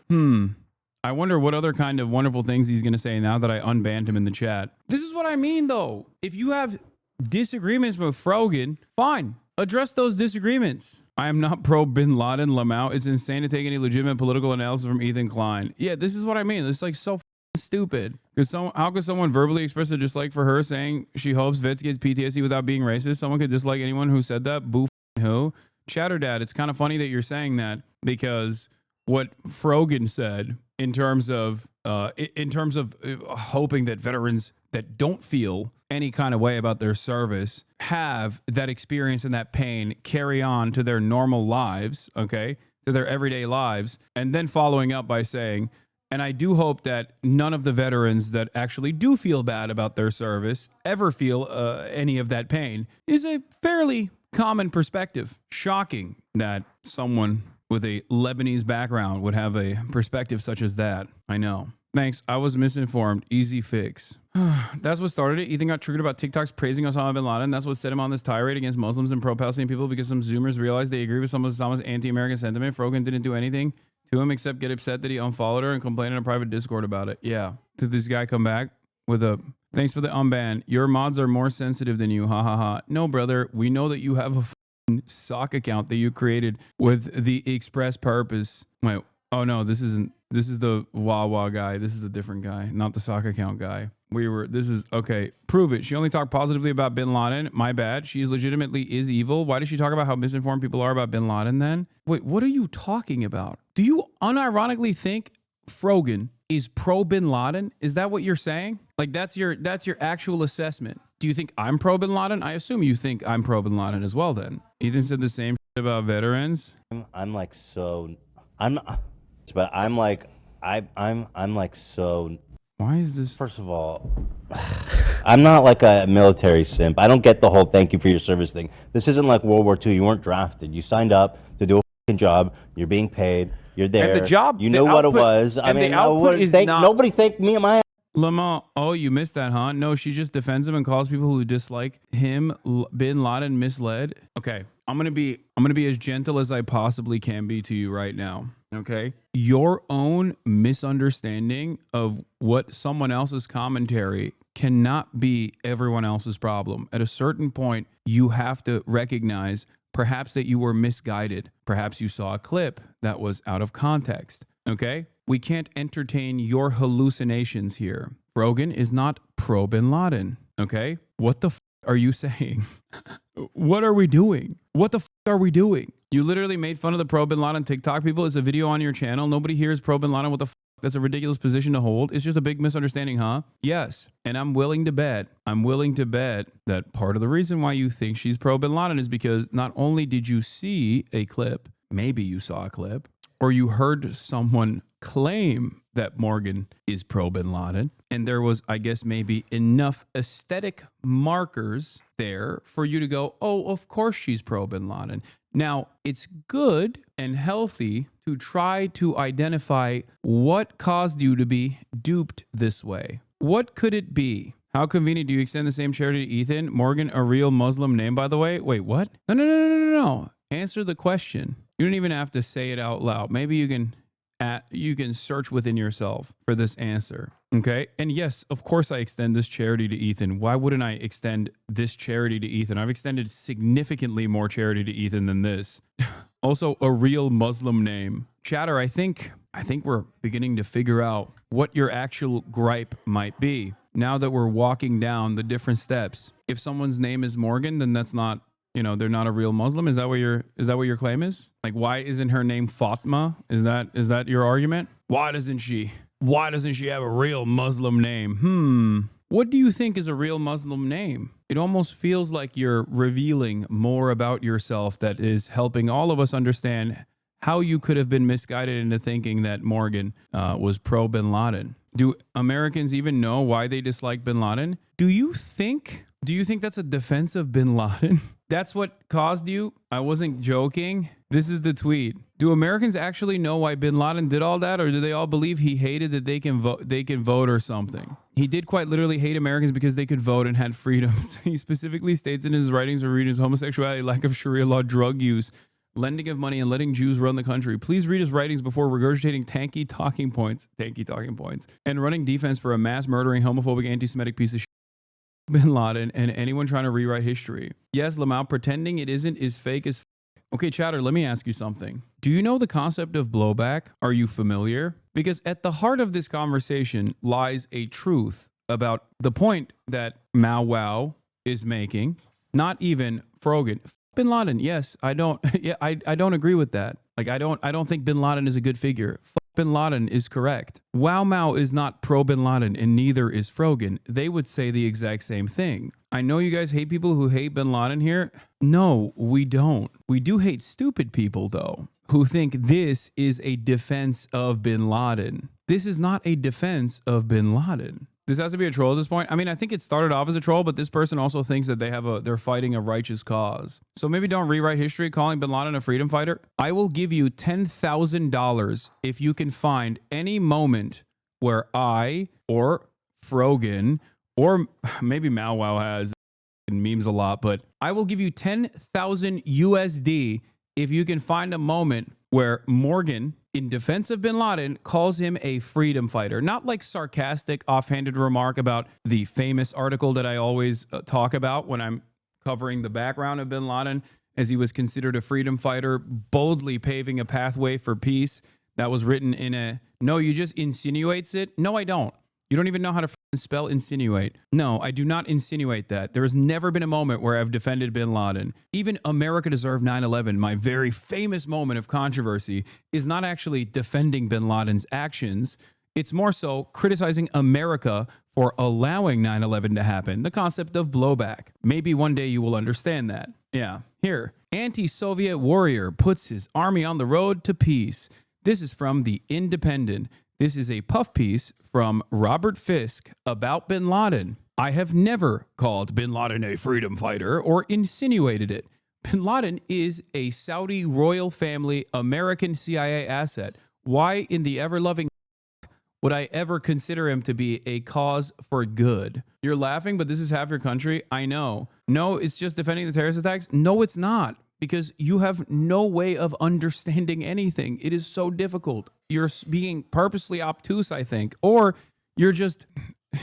I wonder what other kind of wonderful things he's going to say now that I unbanned him in the chat. This is what I mean, though. If you have disagreements with Frogan, fine. Address those disagreements. I am not pro Bin Laden, Lamau. It's insane to take any legitimate political analysis from Ethan Klein. Yeah, this is what I mean. This is like so stupid. Because how could someone verbally express a dislike for her saying she hopes vets gets PTSD without being racist? Someone could dislike anyone who said that? Boo who? Chatter Dad, it's kind of funny that you're saying that because what Frogan said in terms of hoping that veterans that don't feel any kind of way about their service have that experience and that pain carry on to their normal lives, okay, to their everyday lives, and then following up by saying, and I do hope that none of the veterans that actually do feel bad about their service ever feel any of that pain, is a fairly common perspective. Shocking that someone with a Lebanese background would have a perspective such as that. I know. Thanks. I was misinformed. Easy fix. That's what started it. Ethan got triggered about TikToks praising Osama bin Laden. That's what set him on this tirade against Muslims and pro-Palestinian people because some Zoomers realized they agree with some of Osama's anti-American sentiment. Frogan didn't do anything to him except get upset that he unfollowed her and complain in a private Discord about it. Yeah. Did this guy come back with a thanks for the unban? Your mods are more sensitive than you. Ha ha ha. No, brother. We know that you have a sock account that you created with the express purpose. Wait. Oh no, this isn't. This is the Wawa guy. This is a different guy, not the sock account guy. This is, okay, prove it. She only talked positively about bin Laden. My bad. She legitimately is evil. Why does she talk about how misinformed people are about bin Laden then? Wait, what are you talking about? Do you unironically think Frogan is pro bin Laden? Is that what you're saying? Like that's your actual assessment. Do you think I'm pro bin Laden? I assume you think I'm pro bin Laden as well then. Ethan said the same shit about veterans. I'm like so why is this? First of all, I'm not like a military simp. I don't get the whole thank you for your service thing. This isn't like World War II. You weren't drafted. You signed up to do a fucking job. You're being paid. You're there. And the job, you know what it was. I mean, nobody thanked me in my. Lamont, oh, you missed that, huh? No, she just defends him and calls people who dislike him bin Laden misled. Okay, I'm gonna be as gentle as I possibly can be to you right now. Okay, your own misunderstanding of what someone else's commentary cannot be everyone else's problem. At a certain point, you have to recognize perhaps that you were misguided. Perhaps you saw a clip that was out of context. Okay, we can't entertain your hallucinations here. Rogan is not pro bin Laden. Okay, what the are you saying? What are we doing? What the are we doing? You literally made fun of the pro bin Laden TikTok people. It's a video on your channel. Nobody here is pro bin Laden. What the that's a ridiculous position to hold. It's just a big misunderstanding, huh? Yes. And I'm willing to bet that part of the reason why you think she's pro bin Laden is because not only did you see a clip, maybe you saw a clip, or you heard someone claim that Morgan is pro bin Laden, and there was, I guess, maybe enough aesthetic markers there for you to go, oh, of course she's pro bin Laden. Now, it's good and healthy to try to identify what caused you to be duped this way. What could it be? How convenient. Do you extend the same charity to Ethan? Morgan, a real Muslim name, by the way? Wait, what? No. Answer the question. You don't even have to say it out loud. Maybe you can search within yourself for this answer. Okay. And yes, of course I extend this charity to Ethan. Why wouldn't I extend this charity to Ethan? I've extended significantly more charity to Ethan than this. Also, a real Muslim name. Chatter, I think we're beginning to figure out what your actual gripe might be. Now that we're walking down the different steps. If someone's name is Morgan, then that's not, they're not a real Muslim. Is that what your claim is? Like, why isn't her name Fatma? Is that your argument? Why doesn't she have a real Muslim name? What do you think is a real Muslim name? It almost feels like you're revealing more about yourself that is helping all of us understand how you could have been misguided into thinking that Morgan was pro bin Laden. Do Americans even know why they dislike bin Laden? Do you think that's a defense of bin Laden? That's what caused you? I wasn't joking. This is the tweet. Do Americans actually know why bin Laden did all that, or do they all believe he hated that they can vote or something? He did quite literally hate Americans because they could vote and had freedoms. He specifically states in his writings or readings homosexuality, lack of Sharia law, drug use, lending of money, and letting Jews run the country. Please read his writings before regurgitating tanky talking points, and running defense for a mass murdering, homophobic, anti-Semitic piece of shit. Bin Laden and anyone trying to rewrite history. Yes, Lamau, pretending it isn't is fake as Okay, chatter, let me ask you something. Do you know the concept of blowback? Are you familiar? Because at the heart of this conversation lies a truth about the point that Mao Wow is making, not even Frogan. Bin Laden, yes, I don't agree with that. Like I don't think Bin Laden is a good figure. Bin Laden is correct. Wow Mao is not pro Bin Laden and neither is Frogan. They would say the exact same thing. I know you guys hate people who hate Bin Laden here. No, we don't. We do hate stupid people though, who think this is a defense of Bin Laden. This is not a defense of Bin Laden. This has to be a troll at this point. I mean, I think it started off as a troll, but this person also thinks that they're fighting a righteous cause. So maybe don't rewrite history calling Bin Laden a freedom fighter. I will give you $10,000 if you can find any moment where I or Frogan or maybe Mao Wow has memes a lot, but I will give you 10,000 USD if you can find a moment where Morgan, in defense of Bin Laden, calls him a freedom fighter. Not like sarcastic, offhanded remark about the famous article that I always talk about when I'm covering the background of Bin Laden, as he was considered a freedom fighter, boldly paving a pathway for peace. That was written in a, no, you just insinuates it. No, I don't. You don't even know how to spell insinuate. No, I do not insinuate that. There has never been a moment where I've defended Bin Laden. Even America Deserved 9/11, my very famous moment of controversy, is not actually defending Bin Laden's actions. It's more so criticizing America for allowing 9/11 to happen. The concept of blowback. Maybe one day you will understand that. Yeah. Here, anti-Soviet warrior puts his army on the road to peace. This is from The Independent. This is a puff piece from Robert Fisk about Bin Laden. I have never called Bin Laden a freedom fighter or insinuated it. Bin Laden is a Saudi royal family American CIA asset. Why in the ever-loving would I ever consider him to be a cause for good? You're laughing, but this is half your country. I know. No, it's just defending the terrorist attacks. No, it's not. Because you have no way of understanding anything. It is so difficult. You're being purposely obtuse, I think. Or you're just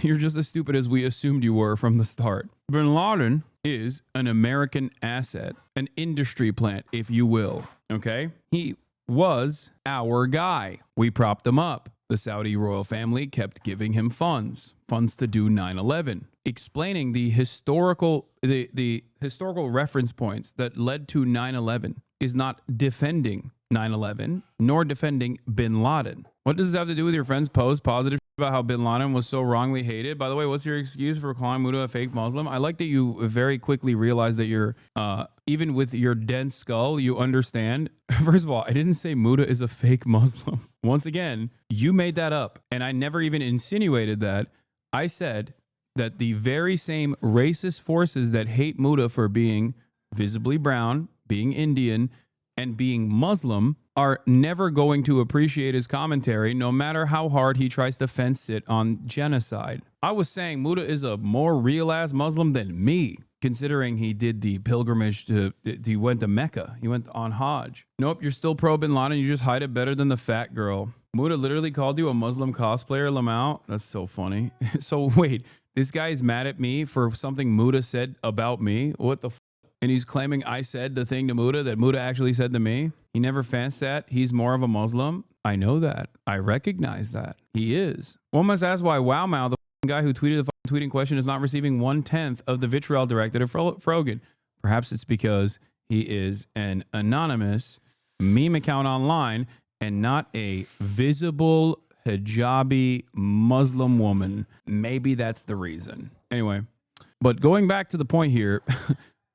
as stupid as we assumed you were from the start. Bin Laden is an American asset, an industry plant, if you will. Okay? He was our guy. We propped him up. The Saudi royal family kept giving him funds to do 9/11, explaining the historical reference points that led to 9/11 is not defending 9/11 nor defending Bin Laden. What does this have to do with your friend's post positive about how Bin Laden was so wrongly hated? By the way, what's your excuse for calling Muda a fake Muslim? I like that you very quickly realize that you're even with your dense skull, you understand. First of all, I didn't say Muda is a fake Muslim. Once again, you made that up, and I never even insinuated that. I said that the very same racist forces that hate Muda for being visibly brown, being Indian, and being Muslim are never going to appreciate his commentary, no matter how hard he tries to fence it on genocide. I was saying Muda is a more real-ass Muslim than me, considering he did the pilgrimage he went to Mecca. He went on Hajj. Nope, you're still pro Bin Laden. You just hide it better than the fat girl. Muda literally called you a Muslim cosplayer, Lamau. That's so funny. So wait, this guy is mad at me for something Muda said about me? What the And he's claiming I said the thing to Muda that Muda actually said to me? He never fanced that. He's more of a Muslim. I know that. I recognize that. He is. One must ask why Wow Mao, the guy who tweeted the tweeting question, is not receiving 1/10 of the vitriol directed at Frogan. Perhaps it's because he is an anonymous meme account online and not a visible hijabi Muslim woman. Maybe that's the reason. Anyway, but going back to the point here,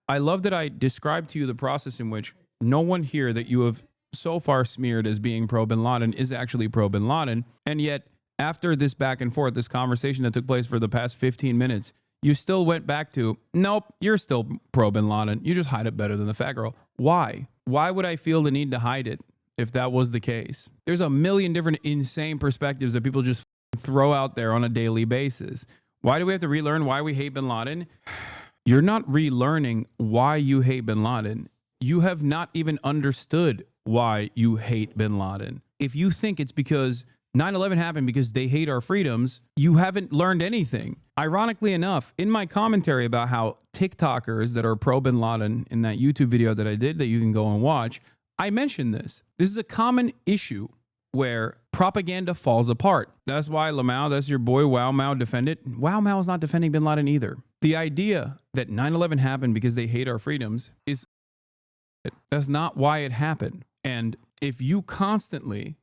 I love that I described to you the process in which no one here that you have so far smeared as being pro Bin Laden is actually pro Bin Laden. And yet, after this back and forth, this conversation that took place for the past 15 minutes, you still went back to, nope, you're still pro Bin Laden. You just hide it better than the fat girl. Why? why would I feel the need to hide it if that was the case? There's a million different insane perspectives that people just throw out there on a daily basis. Why do we have to relearn why we hate bin Laden? You're not relearning why you hate bin Laden. You have not even understood why you hate bin Laden. If you think it's because 9/11 happened because they hate our freedoms, you haven't learned anything. Ironically enough, in my commentary about how TikTokers that are pro bin Laden in that YouTube video that I did that you can go and watch, I mentioned this. This is a common issue where propaganda falls apart. That's why Lamau, that's your boy Wow Mao, defended. Wow Mao is not defending bin Laden either. The idea that 9/11 happened because they hate our freedoms is, that's not why it happened. And if you constantly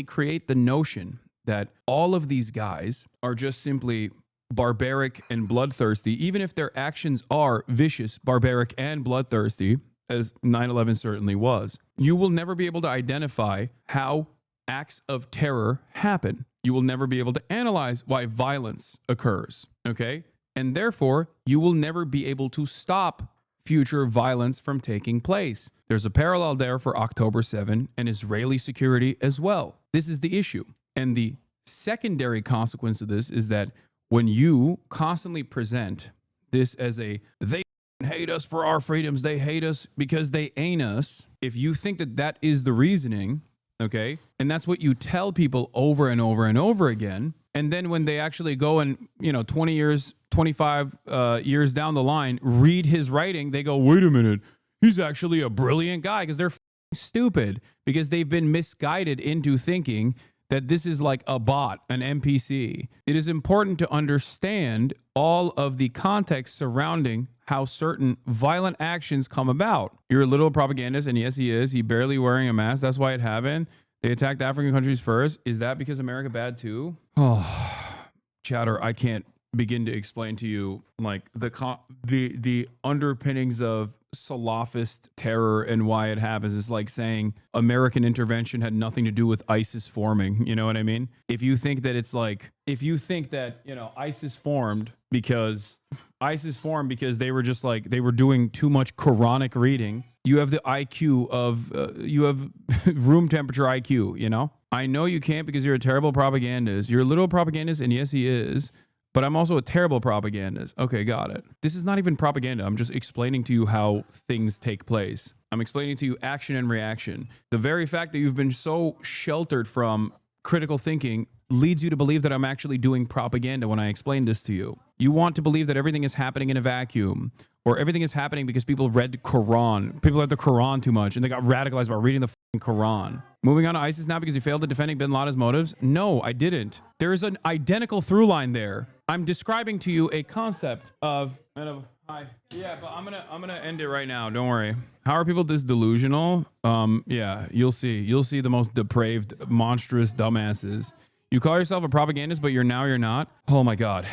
create the notion that all of these guys are just simply barbaric and bloodthirsty, even if their actions are vicious, barbaric, and bloodthirsty, as 9/11 certainly was, you will never be able to identify how acts of terror happen. You will never be able to analyze why violence occurs, okay? And therefore, you will never be able to stop future violence from taking place. There's a parallel there for October 7 and Israeli security as well. This is the issue. And the secondary consequence of this is that when you constantly present this as a, they hate us for our freedoms, they hate us because they ain't us, if you think that that is the reasoning, okay, and that's what you tell people over and over and over again, and then when they actually go and, 20 years, 25 years down the line, read his writing, they go, wait a minute, he's actually a brilliant guy, because they're stupid, because they've been misguided into thinking that this is like a bot, an NPC. It is important to understand all of the context surrounding how certain violent actions come about. You're a little propagandist, and yes, he is. He barely wearing a mask. That's why it happened. They attacked African countries first. Is that because America bad too? Oh, chatter, I can't begin to explain to you like the underpinnings of Salafist terror and why it happens. Is like saying American intervention had nothing to do with ISIS forming. You know what I mean? If you think that it's like, if you think that, ISIS formed because they were just like, they were doing too much Quranic reading, you have the IQ of, you have room temperature IQ, I know you can't because you're a terrible propagandist. You're a little propagandist, and yes, he is. But I'm also a terrible propagandist. Okay, got it. This is not even propaganda. I'm just explaining to you how things take place. I'm explaining to you action and reaction. The very fact that you've been so sheltered from critical thinking leads you to believe that I'm actually doing propaganda when I explain this to you. You want to believe that everything is happening in a vacuum, or everything is happening because people read Quran. People read the Quran too much, and they got radicalized by reading the Quran. Moving on to ISIS now because you failed at defending bin Laden's motives? No, I didn't. There is an identical through line there. I'm describing to you a concept of hi. Yeah, but I'm gonna end it right now. Don't worry. How are people this delusional? Yeah, you'll see the most depraved, monstrous dumbasses. You call yourself a propagandist, but you're not. Oh my God.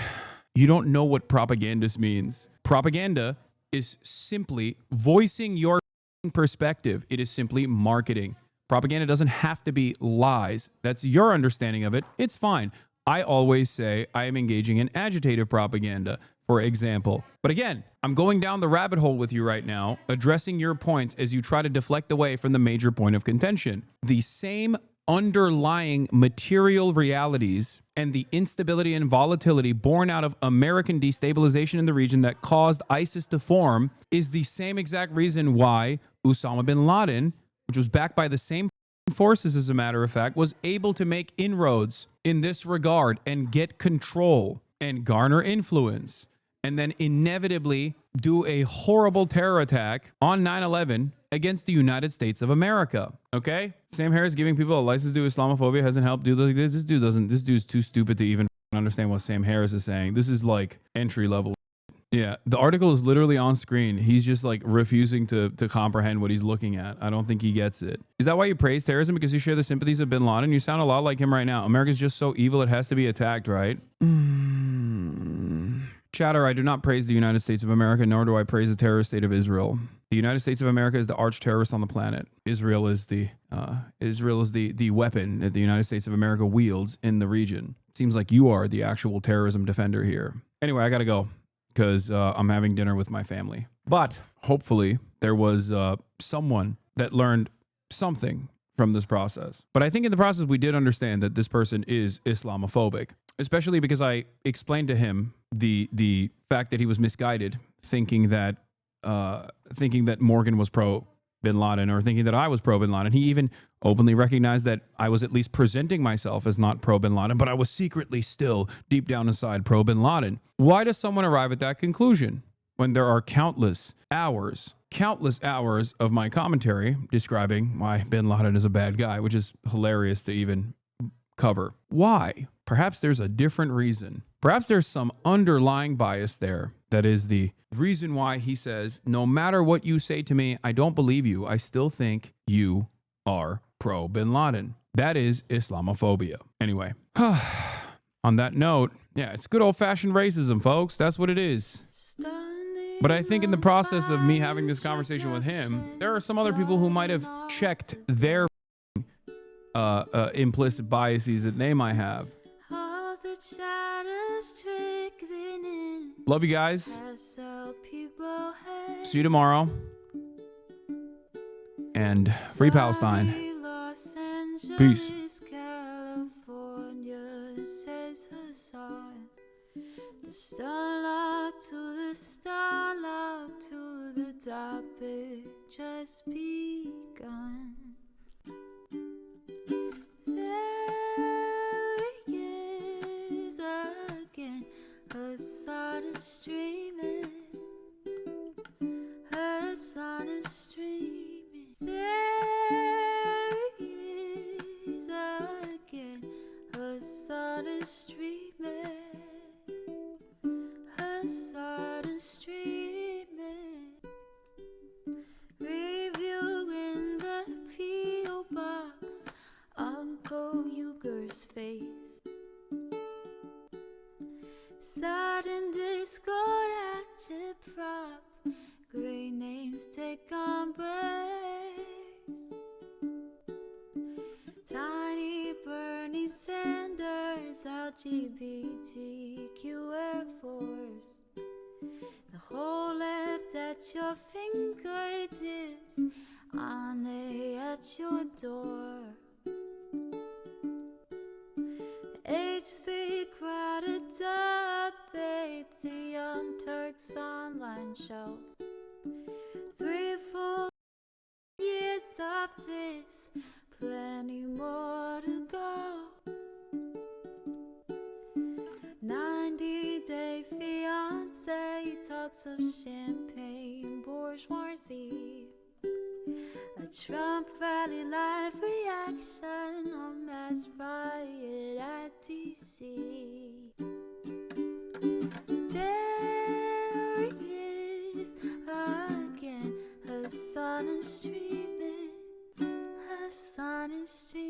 You don't know what propagandist means. Propaganda is simply voicing your perspective. It is simply marketing. Propaganda doesn't have to be lies. That's your understanding of it. It's fine. I always say I am engaging in agitative propaganda, for example. But again, I'm going down the rabbit hole with you right now, addressing your points as you try to deflect away from the major point of contention. The same underlying material realities and the instability and volatility born out of American destabilization in the region that caused ISIS to form is the same exact reason why Osama bin Laden, which was backed by the same forces, as a matter of fact, was able to make inroads in this regard and get control and garner influence, and then inevitably do a horrible terror attack on 9/11 against the United States of America. Okay? Sam Harris giving people a license to do Islamophobia hasn't helped do this. This dude's too stupid to even understand what Sam Harris is saying. This is like entry level. Yeah, the article is literally on screen. He's just like refusing to comprehend what he's looking at. I don't think he gets it. Is that why you praise terrorism? Because you share the sympathies of bin Laden? You sound a lot like him right now. America's just so evil it has to be attacked, right? Chatter, I do not praise the United States of America, nor do I praise the terrorist state of Israel. The United States of America is the arch terrorist on the planet. Israel is the weapon that the United States of America wields in the region. It seems like you are the actual terrorism defender here. Anyway, I gotta go because I'm having dinner with my family. But hopefully there was someone that learned something from this process. But I think in the process, we did understand that this person is Islamophobic, especially because I explained to him the fact that he was misguided, thinking that Morgan was pro Bin Laden, or thinking that I was pro Bin Laden. He even openly recognized that I was at least presenting myself as not pro Bin Laden, but I was secretly still deep down inside pro Bin Laden. Why does someone arrive at that conclusion when there are countless hours of my commentary describing why Bin Laden is a bad guy, which is hilarious to even cover? Why? Perhaps there's a different reason. Perhaps there's some underlying bias there that is the reason why he says, no matter what you say to me, I don't believe you. I still think you are pro Bin Laden. That is Islamophobia. Anyway, on that note, yeah, it's good old-fashioned racism, folks. That's what it is. But I think in the process of me having this conversation with him, there are some other people who might have checked their implicit biases that they might have. Love you guys. See you tomorrow. And free Palestine. Peace. The starlight to the topic just begun. There he is again, Hasan is streaming. Hasan is streaming. There he is again, Hasan is streaming. Hasan is streaming. Reviewing the P.O. box, Uncle Uger's face. Sat in Discord at your prop, great names take embrace. Tiny Bernie Sanders, LGBTQ Air Force. The whole left at your fingertips, Ane at your door. H3 crowded debate, the Young Turks online show. 3 full years of this, plenty more to go. 90-day fiance, talks of champagne bourgeoisie. A Trump rally live reaction, a mass riot at DC. There he is again, Hasan is streaming. Hasan is streaming.